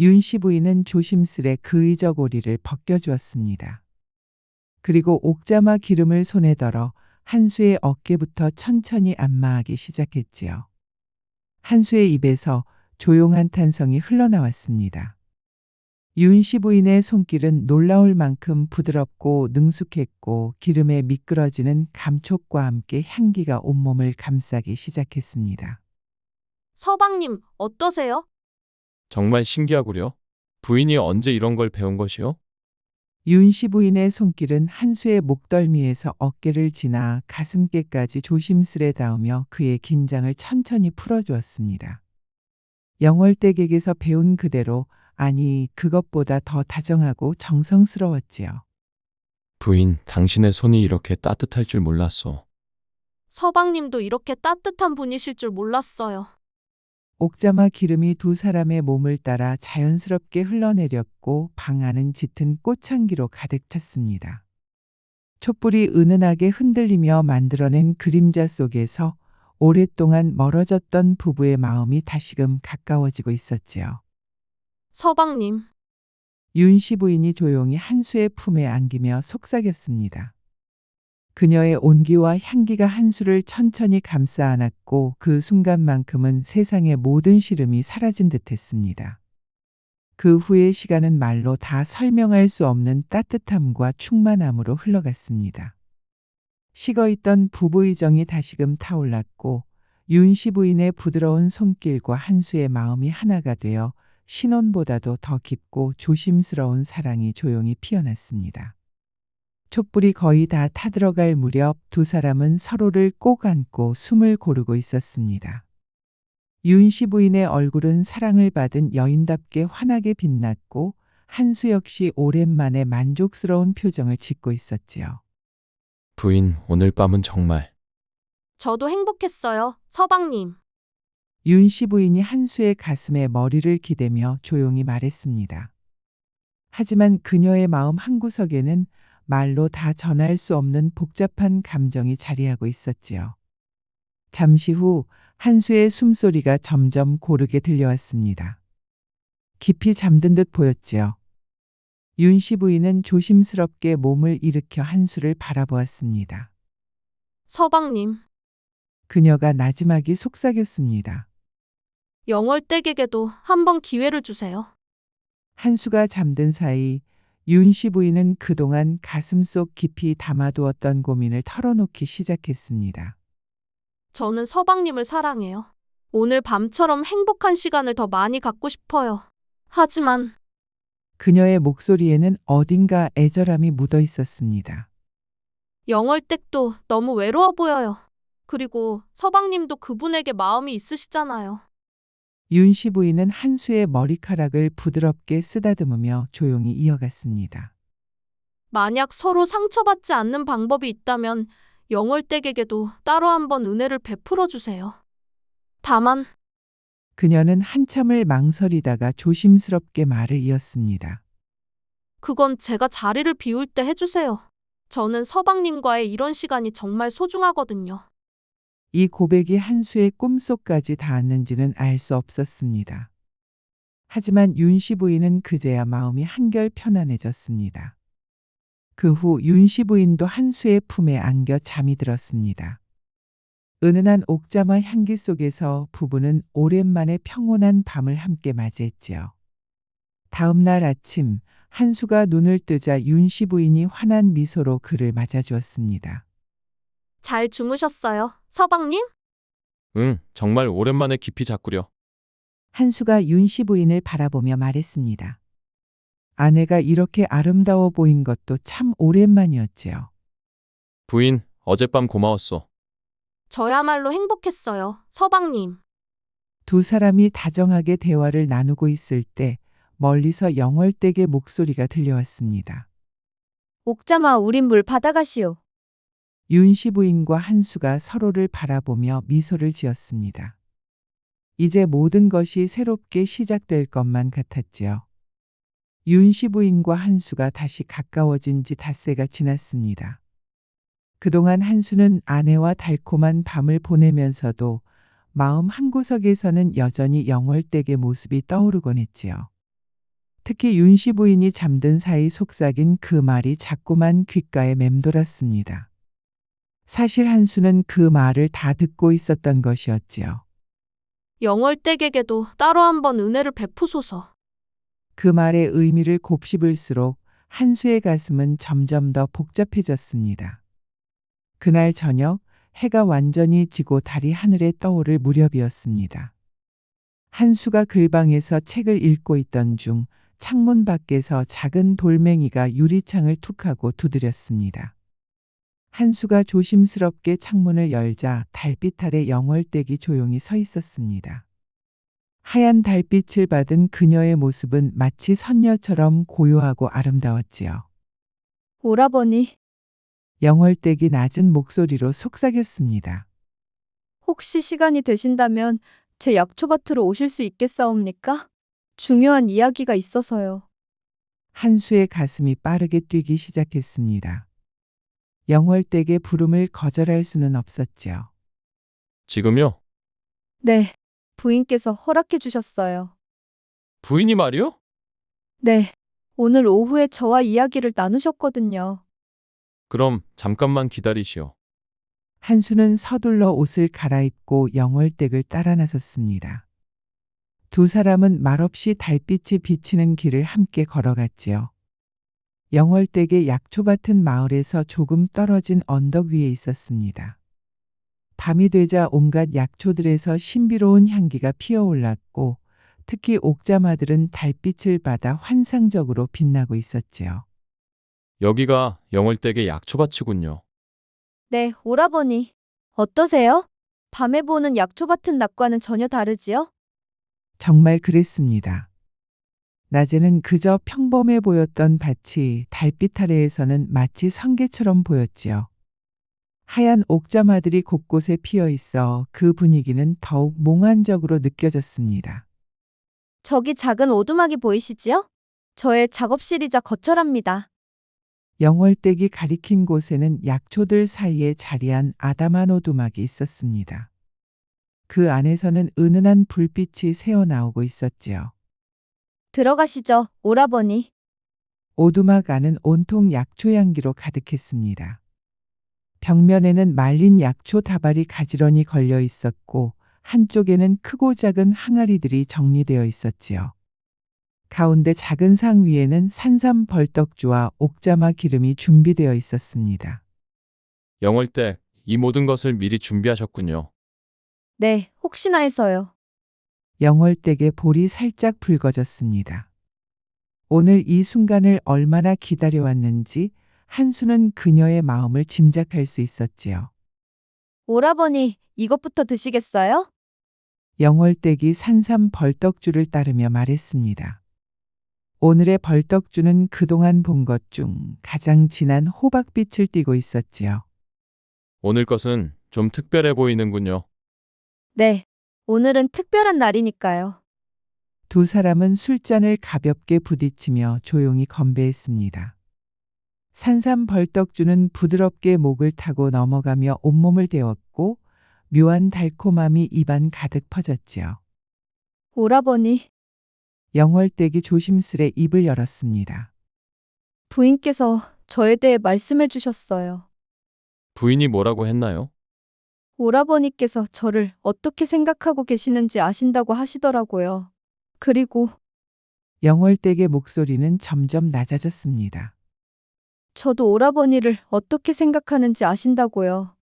윤 씨 부인은 조심스레 그 의저고리를 벗겨주었습니다. 그리고 옥자마 기름을 손에 덜어 한수의 어깨부터 천천히 안마하기 시작했지요. 한수의 입에서 조용한 탄성이 흘러나왔습니다. 윤 씨 부인의 손길은 놀라울 만큼 부드럽고 능숙했고 기름에 미끄러지는 감촉과 함께 향기가 온몸을 감싸기 시작했습니다. 서방님, 어떠세요? 정말 신기하구려. 부인이 언제 이런 걸 배운 것이요? 윤 씨 부인의 손길은 한수의 목덜미에서 어깨를 지나 가슴께까지 조심스레 닿으며 그의 긴장을 천천히 풀어주었습니다. 영월댁에게서 배운 그대로, 아니 그것보다 더 다정하고 정성스러웠지요. 부인, 당신의 손이 이렇게 따뜻할 줄 몰랐소. 서방님도 이렇게 따뜻한 분이실 줄 몰랐어요. 옥자마 기름이 두 사람의 몸을 따라 자연스럽게 흘러내렸고 방 안은 짙은 꽃향기로 가득 찼습니다. 촛불이 은은하게 흔들리며 만들어낸 그림자 속에서 오랫동안 멀어졌던 부부의 마음이 다시금 가까워지고 있었지요. 서방님, 윤 씨 부인이 조용히 한수의 품에 안기며 속삭였습니다. 그녀의 온기와 향기가 한수를 천천히 감싸 안았고 그 순간만큼은 세상의 모든 시름이 사라진 듯했습니다. 그 후의 시간은 말로 다 설명할 수 없는 따뜻함과 충만함으로 흘러갔습니다. 식어있던 부부의 정이 다시금 타올랐고 윤 씨 부인의 부드러운 손길과 한수의 마음이 하나가 되어 신혼보다도 더 깊고 조심스러운 사랑이 조용히 피어났습니다. 촛불이 거의 다 타들어갈 무렵 두 사람은 서로를 꼭 안고 숨을 고르고 있었습니다. 윤 씨 부인의 얼굴은 사랑을 받은 여인답게 환하게 빛났고 한수 역시 오랜만에 만족스러운 표정을 짓고 있었지요. 부인, 오늘 밤은 정말. 저도 행복했어요, 서방님. 윤 씨 부인이 한수의 가슴에 머리를 기대며 조용히 말했습니다. 하지만 그녀의 마음 한구석에는 말로 다 전할 수 없는 복잡한 감정이 자리하고 있었지요. 잠시 후 한수의 숨소리가 점점 고르게 들려왔습니다. 깊이 잠든 듯 보였지요. 윤 씨 부인은 조심스럽게 몸을 일으켜 한수를 바라보았습니다. 서방님, 그녀가 나지막이 속삭였습니다. 영월댁에게도 한번 기회를 주세요. 한수가 잠든 사이 윤 씨 부인은 그동안 가슴속 깊이 담아두었던 고민을 털어놓기 시작했습니다. 저는 서방님을 사랑해요. 오늘 밤처럼 행복한 시간을 더 많이 갖고 싶어요. 하지만 그녀의 목소리에는 어딘가 애절함이 묻어 있었습니다. 영월댁도 너무 외로워 보여요. 그리고 서방님도 그분에게 마음이 있으시잖아요. 윤 씨 부인은 한수의 머리카락을 부드럽게 쓰다듬으며 조용히 이어갔습니다. 만약 서로 상처받지 않는 방법이 있다면 영월댁에게도 따로 한번 은혜를 베풀어 주세요. 다만 그녀는 한참을 망설이다가 조심스럽게 말을 이었습니다. 그건 제가 자리를 비울 때 해주세요. 저는 서방님과의 이런 시간이 정말 소중하거든요. 이 고백이 한수의 꿈속까지 닿았는지는 알 수 없었습니다. 하지만 윤 씨 부인은 그제야 마음이 한결 편안해졌습니다. 그 후 윤 씨 부인도 한수의 품에 안겨 잠이 들었습니다. 은은한 옥자마 향기 속에서 부부는 오랜만에 평온한 밤을 함께 맞이했지요. 다음 날 아침 한수가 눈을 뜨자 윤 씨 부인이 환한 미소로 그를 맞아주었습니다. 잘 주무셨어요, 서방님? 응, 정말 오랜만에 깊이 잤구려. 한수가 윤 씨 부인을 바라보며 말했습니다. 아내가 이렇게 아름다워 보인 것도 참 오랜만이었지요. 부인, 어젯밤 고마웠소. 저야말로 행복했어요. 서방님. 두 사람이 다정하게 대화를 나누고 있을 때 멀리서 영월댁의 목소리가 들려왔습니다. 옥잠아, 우린 물 받아가시오. 윤씨 부인과 한수가 서로를 바라보며 미소를 지었습니다. 이제 모든 것이 새롭게 시작될 것만 같았지요. 윤씨 부인과 한수가 다시 가까워진 지 닷새가 지났습니다. 그동안 한수는 아내와 달콤한 밤을 보내면서도 마음 한구석에서는 여전히 영월댁의 모습이 떠오르곤 했지요. 특히 윤씨 부인이 잠든 사이 속삭인 그 말이 자꾸만 귓가에 맴돌았습니다. 사실 한수는 그 말을 다 듣고 있었던 것이었지요. 영월댁에게도 따로 한번 은혜를 베푸소서. 그 말의 의미를 곱씹을수록 한수의 가슴은 점점 더 복잡해졌습니다. 그날 저녁 해가 완전히 지고 달이 하늘에 떠오를 무렵이었습니다. 한수가 글방에서 책을 읽고 있던 중 창문 밖에서 작은 돌멩이가 유리창을 툭하고 두드렸습니다. 한수가 조심스럽게 창문을 열자 달빛 아래 영월댁이 조용히 서 있었습니다. 하얀 달빛을 받은 그녀의 모습은 마치 선녀처럼 고요하고 아름다웠지요. 오라버니, 영월댁이 낮은 목소리로 속삭였습니다. 혹시 시간이 되신다면 제 약초밭으로 오실 수 있겠사옵니까? 중요한 이야기가 있어서요. 한수의 가슴이 빠르게 뛰기 시작했습니다. 영월댁의 부름을 거절할 수는 없었지요. 지금요? 네, 부인께서 허락해 주셨어요. 부인이 말이요? 네, 오늘 오후에 저와 이야기를 나누셨거든요. 그럼 잠깐만 기다리시오. 한수는 서둘러 옷을 갈아입고 영월댁을 따라 나섰습니다. 두 사람은 말없이 달빛이 비치는 길을 함께 걸어갔지요. 영월댁의 약초밭은 마을에서 조금 떨어진 언덕 위에 있었습니다. 밤이 되자 온갖 약초들에서 신비로운 향기가 피어올랐고 특히 옥자마들은 달빛을 받아 환상적으로 빛나고 있었지요. 여기가 영월댁의 약초밭이군요. 네, 오라버니. 어떠세요? 밤에 보는 약초밭은 낮과는 전혀 다르지요? 정말 그랬습니다. 낮에는 그저 평범해 보였던 밭이 달빛 아래에서는 마치 성게처럼 보였지요. 하얀 옥자마들이 곳곳에 피어 있어 그 분위기는 더욱 몽환적으로 느껴졌습니다. 저기 작은 오두막이 보이시지요? 저의 작업실이자 거처랍니다. 영월댁이 가리킨 곳에는 약초들 사이에 자리한 아담한 오두막이 있었습니다. 그 안에서는 은은한 불빛이 새어나오고 있었지요. 들어가시죠, 오라버니. 오두막 안은 온통 약초 향기로 가득했습니다. 벽면에는 말린 약초 다발이 가지런히 걸려 있었고 한쪽에는 크고 작은 항아리들이 정리되어 있었지요. 가운데 작은 상 위에는 산삼 벌떡주와 옥자마 기름이 준비되어 있었습니다. 영월댁, 이 모든 것을 미리 준비하셨군요. 네, 혹시나 해서요. 영월댁의 볼이 살짝 붉어졌습니다. 오늘 이 순간을 얼마나 기다려왔는지 한수는 그녀의 마음을 짐작할 수 있었지요. 오라버니, 이것부터 드시겠어요? 영월댁이 산삼 벌떡주를 따르며 말했습니다. 오늘의 벌떡주는 그동안 본 것 중 가장 진한 호박빛을 띠고 있었지요. 오늘 것은 좀 특별해 보이는군요. 네, 오늘은 특별한 날이니까요. 두 사람은 술잔을 가볍게 부딪히며 조용히 건배했습니다. 산삼 벌떡주는 부드럽게 목을 타고 넘어가며 온몸을 데웠고 묘한 달콤함이 입안 가득 퍼졌지요. 오라버니, 영월댁이 조심스레 입을 열었습니다. 부인께서 저에 대해 말씀해 주셨어요. 부인이 뭐라고 했나요? 오라버니께서 저를 어떻게 생각하고 계시는지 아신다고 하시더라고요. 그리고 영월댁의 목소리는 점점 낮아졌습니다. 저도 오라버니를 어떻게 생각하는지 아신다고요.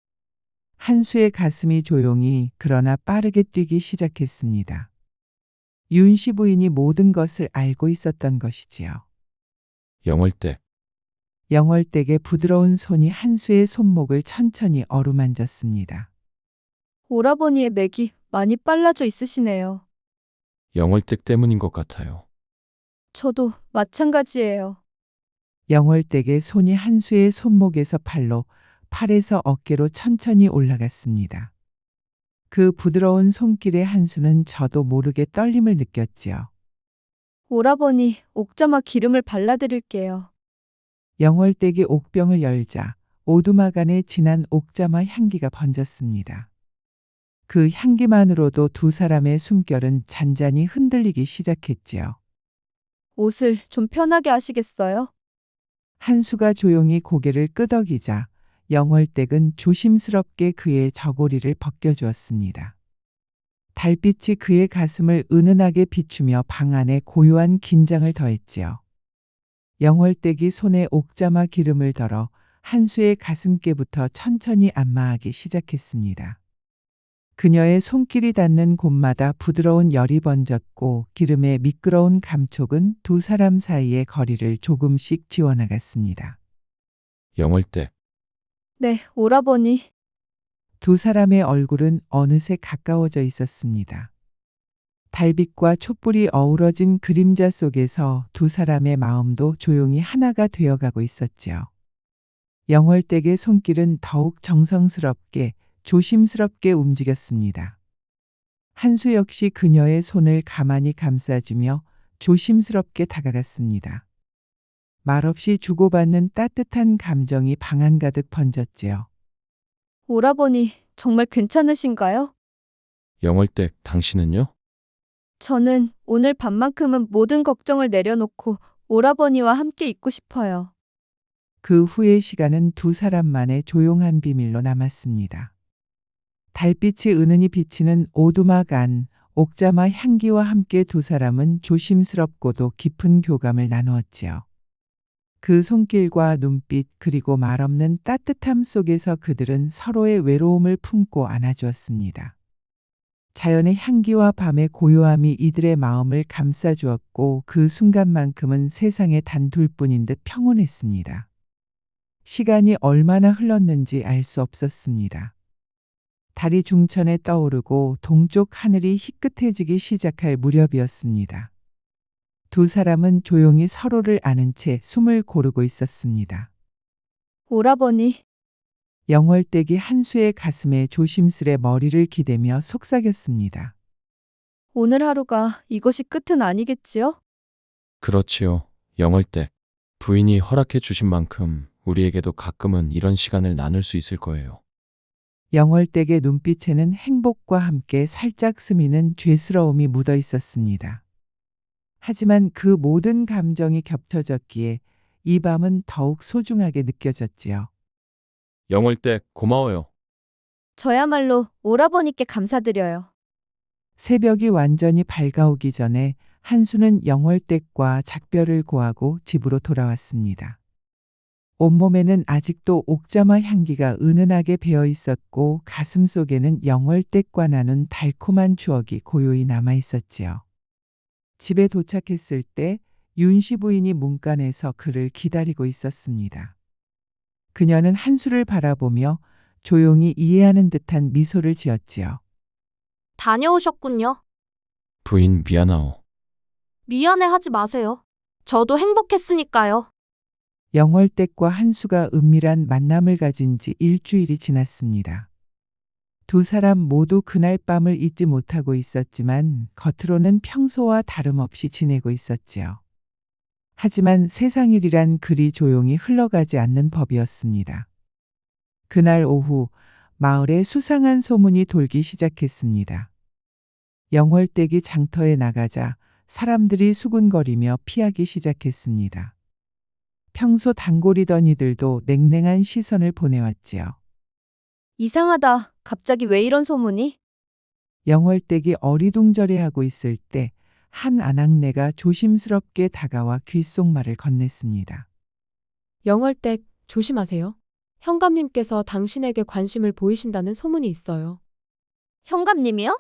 한수의 가슴이 조용히 그러나 빠르게 뛰기 시작했습니다. 윤씨 부인이 모든 것을 알고 있었던 것이지요. 영월댁. 영월댁의 부드러운 손이 한수의 손목을 천천히 어루만졌습니다. 오라버니의 맥이 많이 빨라져 있으시네요. 영월댁 때문인 것 같아요. 저도 마찬가지예요. 영월댁의 손이 한수의 손목에서 팔에서 어깨로 천천히 올라갔습니다. 그 부드러운 손길에 한수는 저도 모르게 떨림을 느꼈지요. 오라버니, 옥자마 기름을 발라드릴게요. 영월댁이 옥병을 열자 오두막 안에 진한 옥자마 향기가 번졌습니다. 그 향기만으로도 두 사람의 숨결은 잔잔히 흔들리기 시작했지요. 옷을 좀 편하게 하시겠어요? 한수가 조용히 고개를 끄덕이자 영월댁은 조심스럽게 그의 저고리를 벗겨주었습니다. 달빛이 그의 가슴을 은은하게 비추며 방 안에 고요한 긴장을 더했지요. 영월댁이 손에 옥자마 기름을 덜어 한수의 가슴께부터 천천히 안마하기 시작했습니다. 그녀의 손길이 닿는 곳마다 부드러운 열이 번졌고 기름의 미끄러운 감촉은 두 사람 사이의 거리를 조금씩 지워나갔습니다. 영월댁. 네, 오라버니. 두 사람의 얼굴은 어느새 가까워져 있었습니다. 달빛과 촛불이 어우러진 그림자 속에서 두 사람의 마음도 조용히 하나가 되어가고 있었지요. 영월댁의 손길은 더욱 정성스럽게 조심스럽게 움직였습니다. 한수 역시 그녀의 손을 가만히 감싸주며 조심스럽게 다가갔습니다. 말없이 주고받는 따뜻한 감정이 방 안 가득 번졌지요. 오라버니, 정말 괜찮으신가요? 영월댁, 당신은요? 저는 오늘 밤만큼은 모든 걱정을 내려놓고 오라버니와 함께 있고 싶어요. 그 후의 시간은 두 사람만의 조용한 비밀로 남았습니다. 달빛이 은은히 비치는 오두막 안, 옥자마 향기와 함께 두 사람은 조심스럽고도 깊은 교감을 나누었지요. 그 손길과 눈빛 그리고 말없는 따뜻함 속에서 그들은 서로의 외로움을 품고 안아주었습니다. 자연의 향기와 밤의 고요함이 이들의 마음을 감싸주었고 그 순간만큼은 세상에 단 둘뿐인 듯 평온했습니다. 시간이 얼마나 흘렀는지 알 수 없었습니다. 달이 중천에 떠오르고 동쪽 하늘이 희끗해지기 시작할 무렵이었습니다. 두 사람은 조용히 서로를 아는 채 숨을 고르고 있었습니다. 오라버니, 영월댁이 한수의 가슴에 조심스레 머리를 기대며 속삭였습니다. 오늘 하루가 이것이 끝은 아니겠지요? 그렇지요. 영월댁. 부인이 허락해 주신 만큼 우리에게도 가끔은 이런 시간을 나눌 수 있을 거예요. 영월댁의 눈빛에는 행복과 함께 살짝 스미는 죄스러움이 묻어 있었습니다. 하지만 그 모든 감정이 겹쳐졌기에 이 밤은 더욱 소중하게 느껴졌지요. 영월댁, 고마워요. 저야말로 오라버니께 감사드려요. 새벽이 완전히 밝아오기 전에 한수는 영월댁과 작별을 고하고 집으로 돌아왔습니다. 온몸에는 아직도 옥자마 향기가 은은하게 배어 있었고 가슴 속에는 영월댁과 나눈 달콤한 추억이 고요히 남아 있었지요. 집에 도착했을 때 윤씨 부인이 문간에서 그를 기다리고 있었습니다. 그녀는 한수를 바라보며 조용히 이해하는 듯한 미소를 지었지요. 다녀오셨군요. 부인 미안하오. 미안해하지 마세요. 저도 행복했으니까요. 영월댁과 한수가 은밀한 만남을 가진 지 일주일이 지났습니다. 두 사람 모두 그날 밤을 잊지 못하고 있었지만 겉으로는 평소와 다름없이 지내고 있었지요. 하지만 세상 일이란 그리 조용히 흘러가지 않는 법이었습니다. 그날 오후 마을에 수상한 소문이 돌기 시작했습니다. 영월댁이 장터에 나가자 사람들이 수군거리며 피하기 시작했습니다. 평소 단골이던 이들도 냉랭한 시선을 보내왔지요. 이상하다. 갑자기 왜 이런 소문이? 영월댁이 어리둥절해하고 있을 때 한 아낙네가 조심스럽게 다가와 귓속말을 건넸습니다. 영월댁 조심하세요. 현감님께서 당신에게 관심을 보이신다는 소문이 있어요. 현감님이요?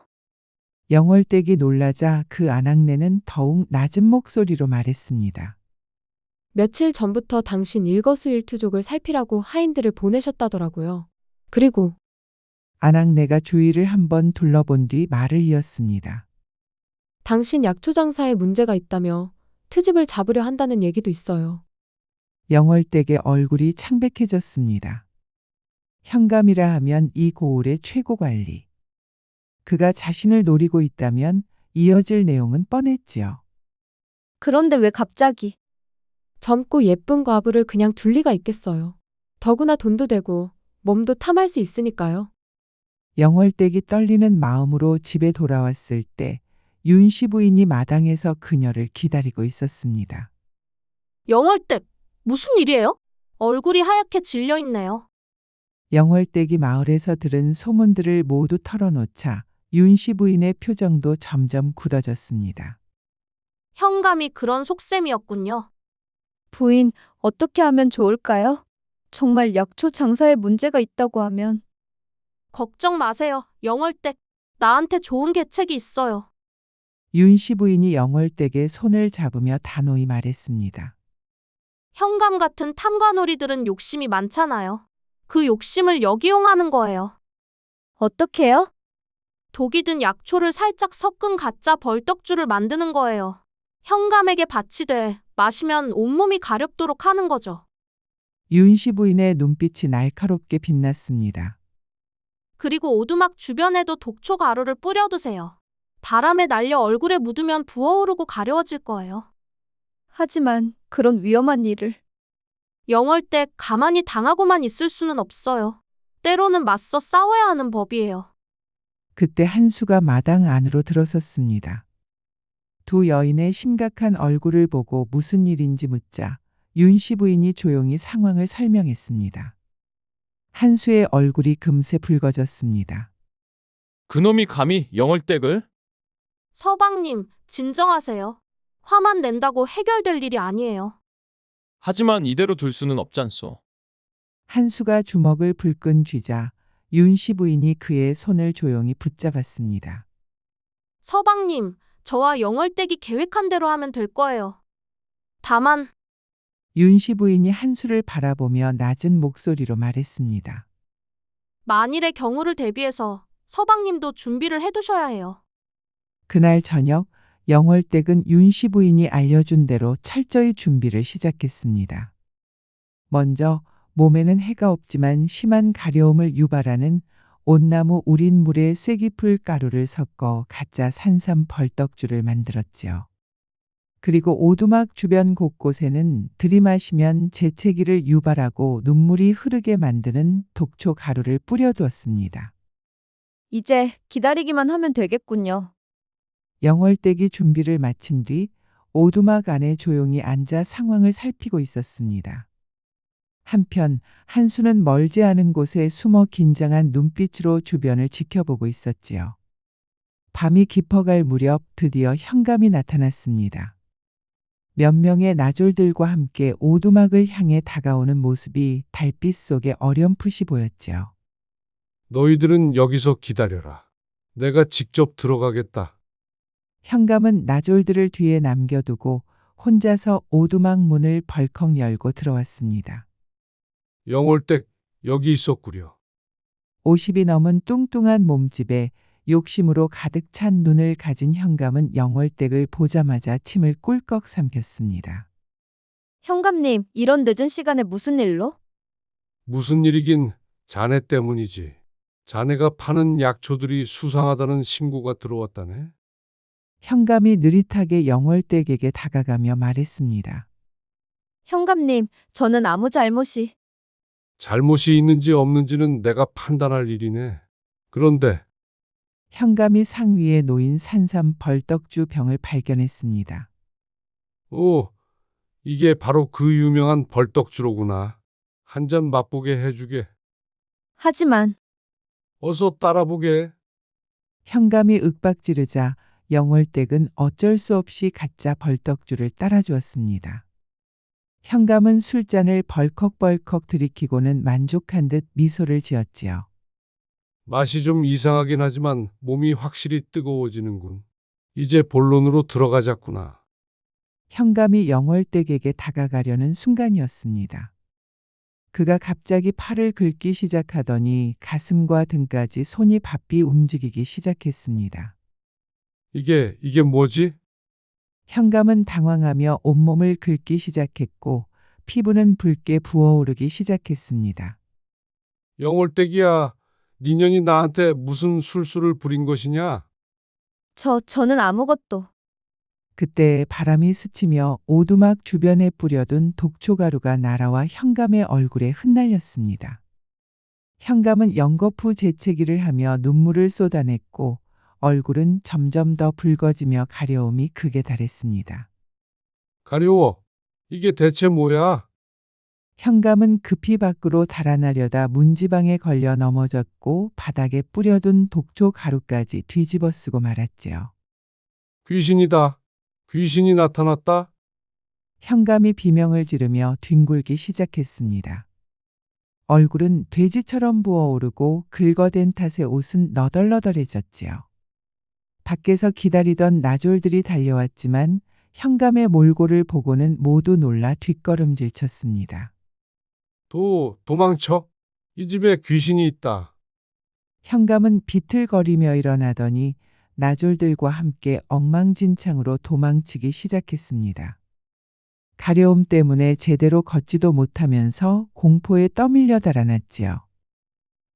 영월댁이 놀라자 그 아낙네는 더욱 낮은 목소리로 말했습니다. 며칠 전부터 당신 일거수일투족을 살피라고 하인들을 보내셨다더라고요. 그리고 아낙네가 주위를 한번 둘러본 뒤 말을 이었습니다. 당신 약초 장사에 문제가 있다며 트집을 잡으려 한다는 얘기도 있어요. 영월댁의 얼굴이 창백해졌습니다. 현감이라 하면 이 고을의 최고 관리. 그가 자신을 노리고 있다면 이어질 내용은 뻔했지요. 그런데 왜 갑자기? 젊고 예쁜 과부를 그냥 둘 리가 있겠어요. 더구나 돈도 되고 몸도 탐할 수 있으니까요. 영월댁이 떨리는 마음으로 집에 돌아왔을 때 윤씨 부인이 마당에서 그녀를 기다리고 있었습니다. 영월댁, 무슨 일이에요? 얼굴이 하얗게 질려 있네요. 영월댁이 마을에서 들은 소문들을 모두 털어놓자 윤씨 부인의 표정도 점점 굳어졌습니다. 현감이 그런 속셈이었군요. 부인, 어떻게 하면 좋을까요? 정말 약초 장사에 문제가 있다고 하면 걱정 마세요, 영월댁. 나한테 좋은 계책이 있어요. 윤씨 부인이 영월댁의 손을 잡으며 단호히 말했습니다. 현감 같은 탐관오리들은 욕심이 많잖아요. 그 욕심을 역이용하는 거예요. 어떻게요? 독이 든 약초를 살짝 섞은 가짜 벌떡주를 만드는 거예요. 현감에게 받이 돼 마시면 온몸이 가렵도록 하는 거죠. 윤씨 부인의 눈빛이 날카롭게 빛났습니다. 그리고 오두막 주변에도 독초 가루를 뿌려 두세요. 바람에 날려 얼굴에 묻으면 부어오르고 가려워질 거예요. 하지만 그런 위험한 일을 영월댁 가만히 당하고만 있을 수는 없어요. 때로는 맞서 싸워야 하는 법이에요. 그때 한수가 마당 안으로 들어섰습니다. 두 여인의 심각한 얼굴을 보고 무슨 일인지 묻자 윤씨 부인이 조용히 상황을 설명했습니다. 한수의 얼굴이 금세 붉어졌습니다. 그놈이 감히 영월댁을? 서방님, 진정하세요. 화만 낸다고 해결될 일이 아니에요. 하지만 이대로 둘 수는 없잖소. 한수가 주먹을 불끈 쥐자 윤씨 부인이 그의 손을 조용히 붙잡았습니다. 서방님, 저와 영월댁이 계획한 대로 하면 될 거예요. 다만 윤씨 부인이 한수를 바라보며 낮은 목소리로 말했습니다. 만일의 경우를 대비해서 서방님도 준비를 해두셔야 해요. 그날 저녁 영월댁은 윤씨 부인이 알려준 대로 철저히 준비를 시작했습니다. 먼저 몸에는 해가 없지만 심한 가려움을 유발하는 온나무 우린 물에 쐐기풀 가루를 섞어 가짜 산삼 벌떡주를 만들었지요. 그리고 오두막 주변 곳곳에는 들이마시면 재채기를 유발하고 눈물이 흐르게 만드는 독초 가루를 뿌려두었습니다. 이제 기다리기만 하면 되겠군요. 영월댁이 준비를 마친 뒤 오두막 안에 조용히 앉아 상황을 살피고 있었습니다. 한편 한수는 멀지 않은 곳에 숨어 긴장한 눈빛으로 주변을 지켜보고 있었지요. 밤이 깊어갈 무렵 드디어 현감이 나타났습니다. 몇 명의 나졸들과 함께 오두막을 향해 다가오는 모습이 달빛 속에 어렴풋이 보였지요. 너희들은 여기서 기다려라. 내가 직접 들어가겠다. 현감은 나졸들을 뒤에 남겨두고 혼자서 오두막 문을 벌컥 열고 들어왔습니다. 영월댁 여기 있었구려. 50이 넘은 뚱뚱한 몸집에 욕심으로 가득 찬 눈을 가진 현감은 영월댁을 보자마자 침을 꿀꺽 삼켰습니다. 현감님, 이런 늦은 시간에 무슨 일로? 무슨 일이긴 자네 때문이지. 자네가 파는 약초들이 수상하다는 신고가 들어왔다네. 현감이 느릿하게 영월댁에게 다가가며 말했습니다. 현감님, 저는 아무 잘못이 잘못이 있는지 없는지는 내가 판단할 일이네. 그런데 현감이 상위에 놓인 산삼 벌떡주 병을 발견했습니다. 오, 이게 바로 그 유명한 벌떡주로구나. 한 잔 맛보게 해주게. 하지만 어서 따라보게. 현감이 윽박지르자 영월댁은 어쩔 수 없이 가짜 벌떡주를 따라주었습니다. 현감은 술잔을 벌컥벌컥 들이키고는 만족한 듯 미소를 지었지요. 맛이 좀 이상하긴 하지만 몸이 확실히 뜨거워지는군. 이제 본론으로 들어가자꾸나. 현감이 영월댁에게 다가가려는 순간이었습니다. 그가 갑자기 팔을 긁기 시작하더니 가슴과 등까지 손이 바삐 움직이기 시작했습니다. 이게 뭐지? 현감은 당황하며 온몸을 긁기 시작했고 피부는 붉게 부어오르기 시작했습니다. 영월댁이야. 니년이 나한테 무슨 술수를 부린 것이냐? 저는 아무것도. 그때 바람이 스치며 오두막 주변에 뿌려둔 독초가루가 날아와 현감의 얼굴에 흩날렸습니다. 현감은 연거푸 재채기를 하며 눈물을 쏟아냈고 얼굴은 점점 더 붉어지며 가려움이 극에 달했습니다. 가려워. 이게 대체 뭐야? 현감은 급히 밖으로 달아나려다 문지방에 걸려 넘어졌고 바닥에 뿌려둔 독초 가루까지 뒤집어 쓰고 말았지요. 귀신이다. 귀신이 나타났다. 현감이 비명을 지르며 뒹굴기 시작했습니다. 얼굴은 돼지처럼 부어오르고 긁어댄 탓에 옷은 너덜너덜해졌지요. 밖에서 기다리던 나졸들이 달려왔지만 현감의 몰골을 보고는 모두 놀라 뒷걸음질 쳤습니다. 도망쳐. 이 집에 귀신이 있다. 현감은 비틀거리며 일어나더니 나졸들과 함께 엉망진창으로 도망치기 시작했습니다. 가려움 때문에 제대로 걷지도 못하면서 공포에 떠밀려 달아났지요.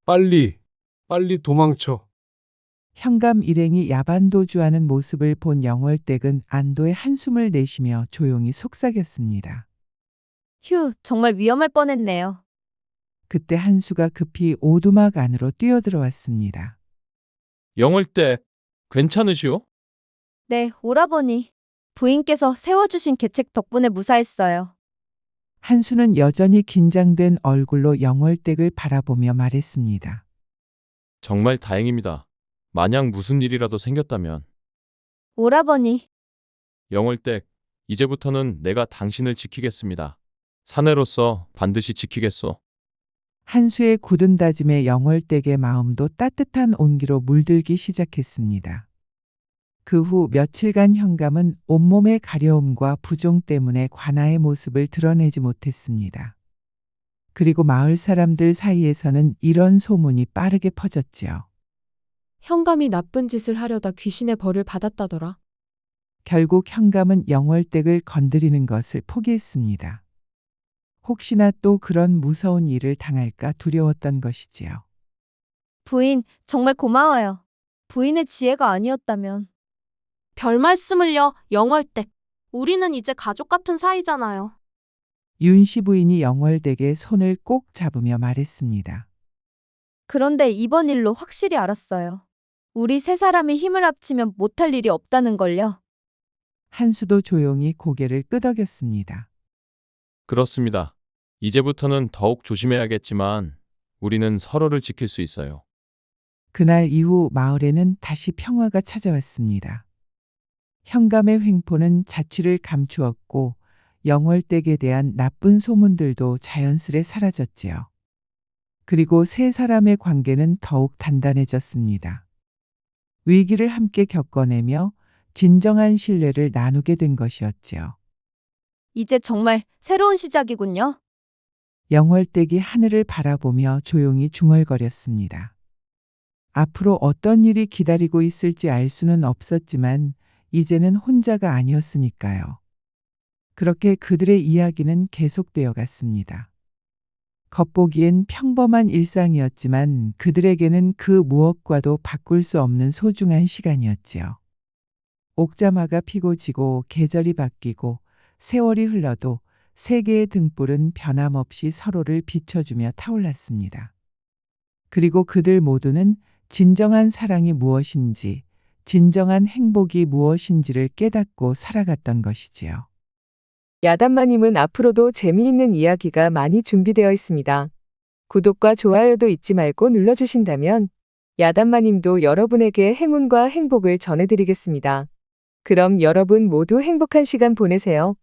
빨리 도망쳐. 현감 일행이 야반도주하는 모습을 본 영월댁은 안도의 한숨을 내쉬며 조용히 속삭였습니다. 휴, 정말 위험할 뻔했네요. 그때 한수가 급히 오두막 안으로 뛰어들어왔습니다. 영월댁, 괜찮으시오? 네, 오라버니. 부인께서 세워주신 계책 덕분에 무사했어요. 한수는 여전히 긴장된 얼굴로 영월댁을 바라보며 말했습니다. 정말 다행입니다. 만약 무슨 일이라도 생겼다면. 오라버니, 영월댁, 이제부터는 내가 당신을 지키겠습니다. 사내로서 반드시 지키겠소. 한수의 굳은 다짐에 영월댁의 마음도 따뜻한 온기로 물들기 시작했습니다. 그 후 며칠간 현감은 온몸의 가려움과 부종 때문에 관아의 모습을 드러내지 못했습니다. 그리고 마을 사람들 사이에서는 이런 소문이 빠르게 퍼졌지요. 현감이 나쁜 짓을 하려다 귀신의 벌을 받았다더라. 결국 현감은 영월댁을 건드리는 것을 포기했습니다. 혹시나 또 그런 무서운 일을 당할까 두려웠던 것이지요. 부인, 정말 고마워요. 부인의 지혜가 아니었다면. 별 말씀을요, 영월댁. 우리는 이제 가족 같은 사이잖아요. 윤씨 부인이 영월댁의 손을 꼭 잡으며 말했습니다. 그런데 이번 일로 확실히 알았어요. 우리 세 사람이 힘을 합치면 못할 일이 없다는 걸요. 한수도 조용히 고개를 끄덕였습니다. 그렇습니다. 이제부터는 더욱 조심해야겠지만 우리는 서로를 지킬 수 있어요. 그날 이후 마을에는 다시 평화가 찾아왔습니다. 현감의 횡포는 자취를 감추었고 영월댁에 대한 나쁜 소문들도 자연스레 사라졌지요. 그리고 세 사람의 관계는 더욱 단단해졌습니다. 위기를 함께 겪어내며 진정한 신뢰를 나누게 된 것이었지요. 이제 정말 새로운 시작이군요. 영월댁이 하늘을 바라보며 조용히 중얼거렸습니다. 앞으로 어떤 일이 기다리고 있을지 알 수는 없었지만 이제는 혼자가 아니었으니까요. 그렇게 그들의 이야기는 계속되어 갔습니다. 겉보기엔 평범한 일상이었지만 그들에게는 그 무엇과도 바꿀 수 없는 소중한 시간이었지요. 옥자마가 피고 지고 계절이 바뀌고 세월이 흘러도 세 개의 등불은 변함없이 서로를 비춰주며 타올랐습니다. 그리고 그들 모두는 진정한 사랑이 무엇인지, 진정한 행복이 무엇인지를 깨닫고 살아갔던 것이지요. 야단마님은 앞으로도 재미있는 이야기가 많이 준비되어 있습니다. 구독과 좋아요도 잊지 말고 눌러주신다면 야단마님도 여러분에게 행운과 행복을 전해드리겠습니다. 그럼 여러분 모두 행복한 시간 보내세요.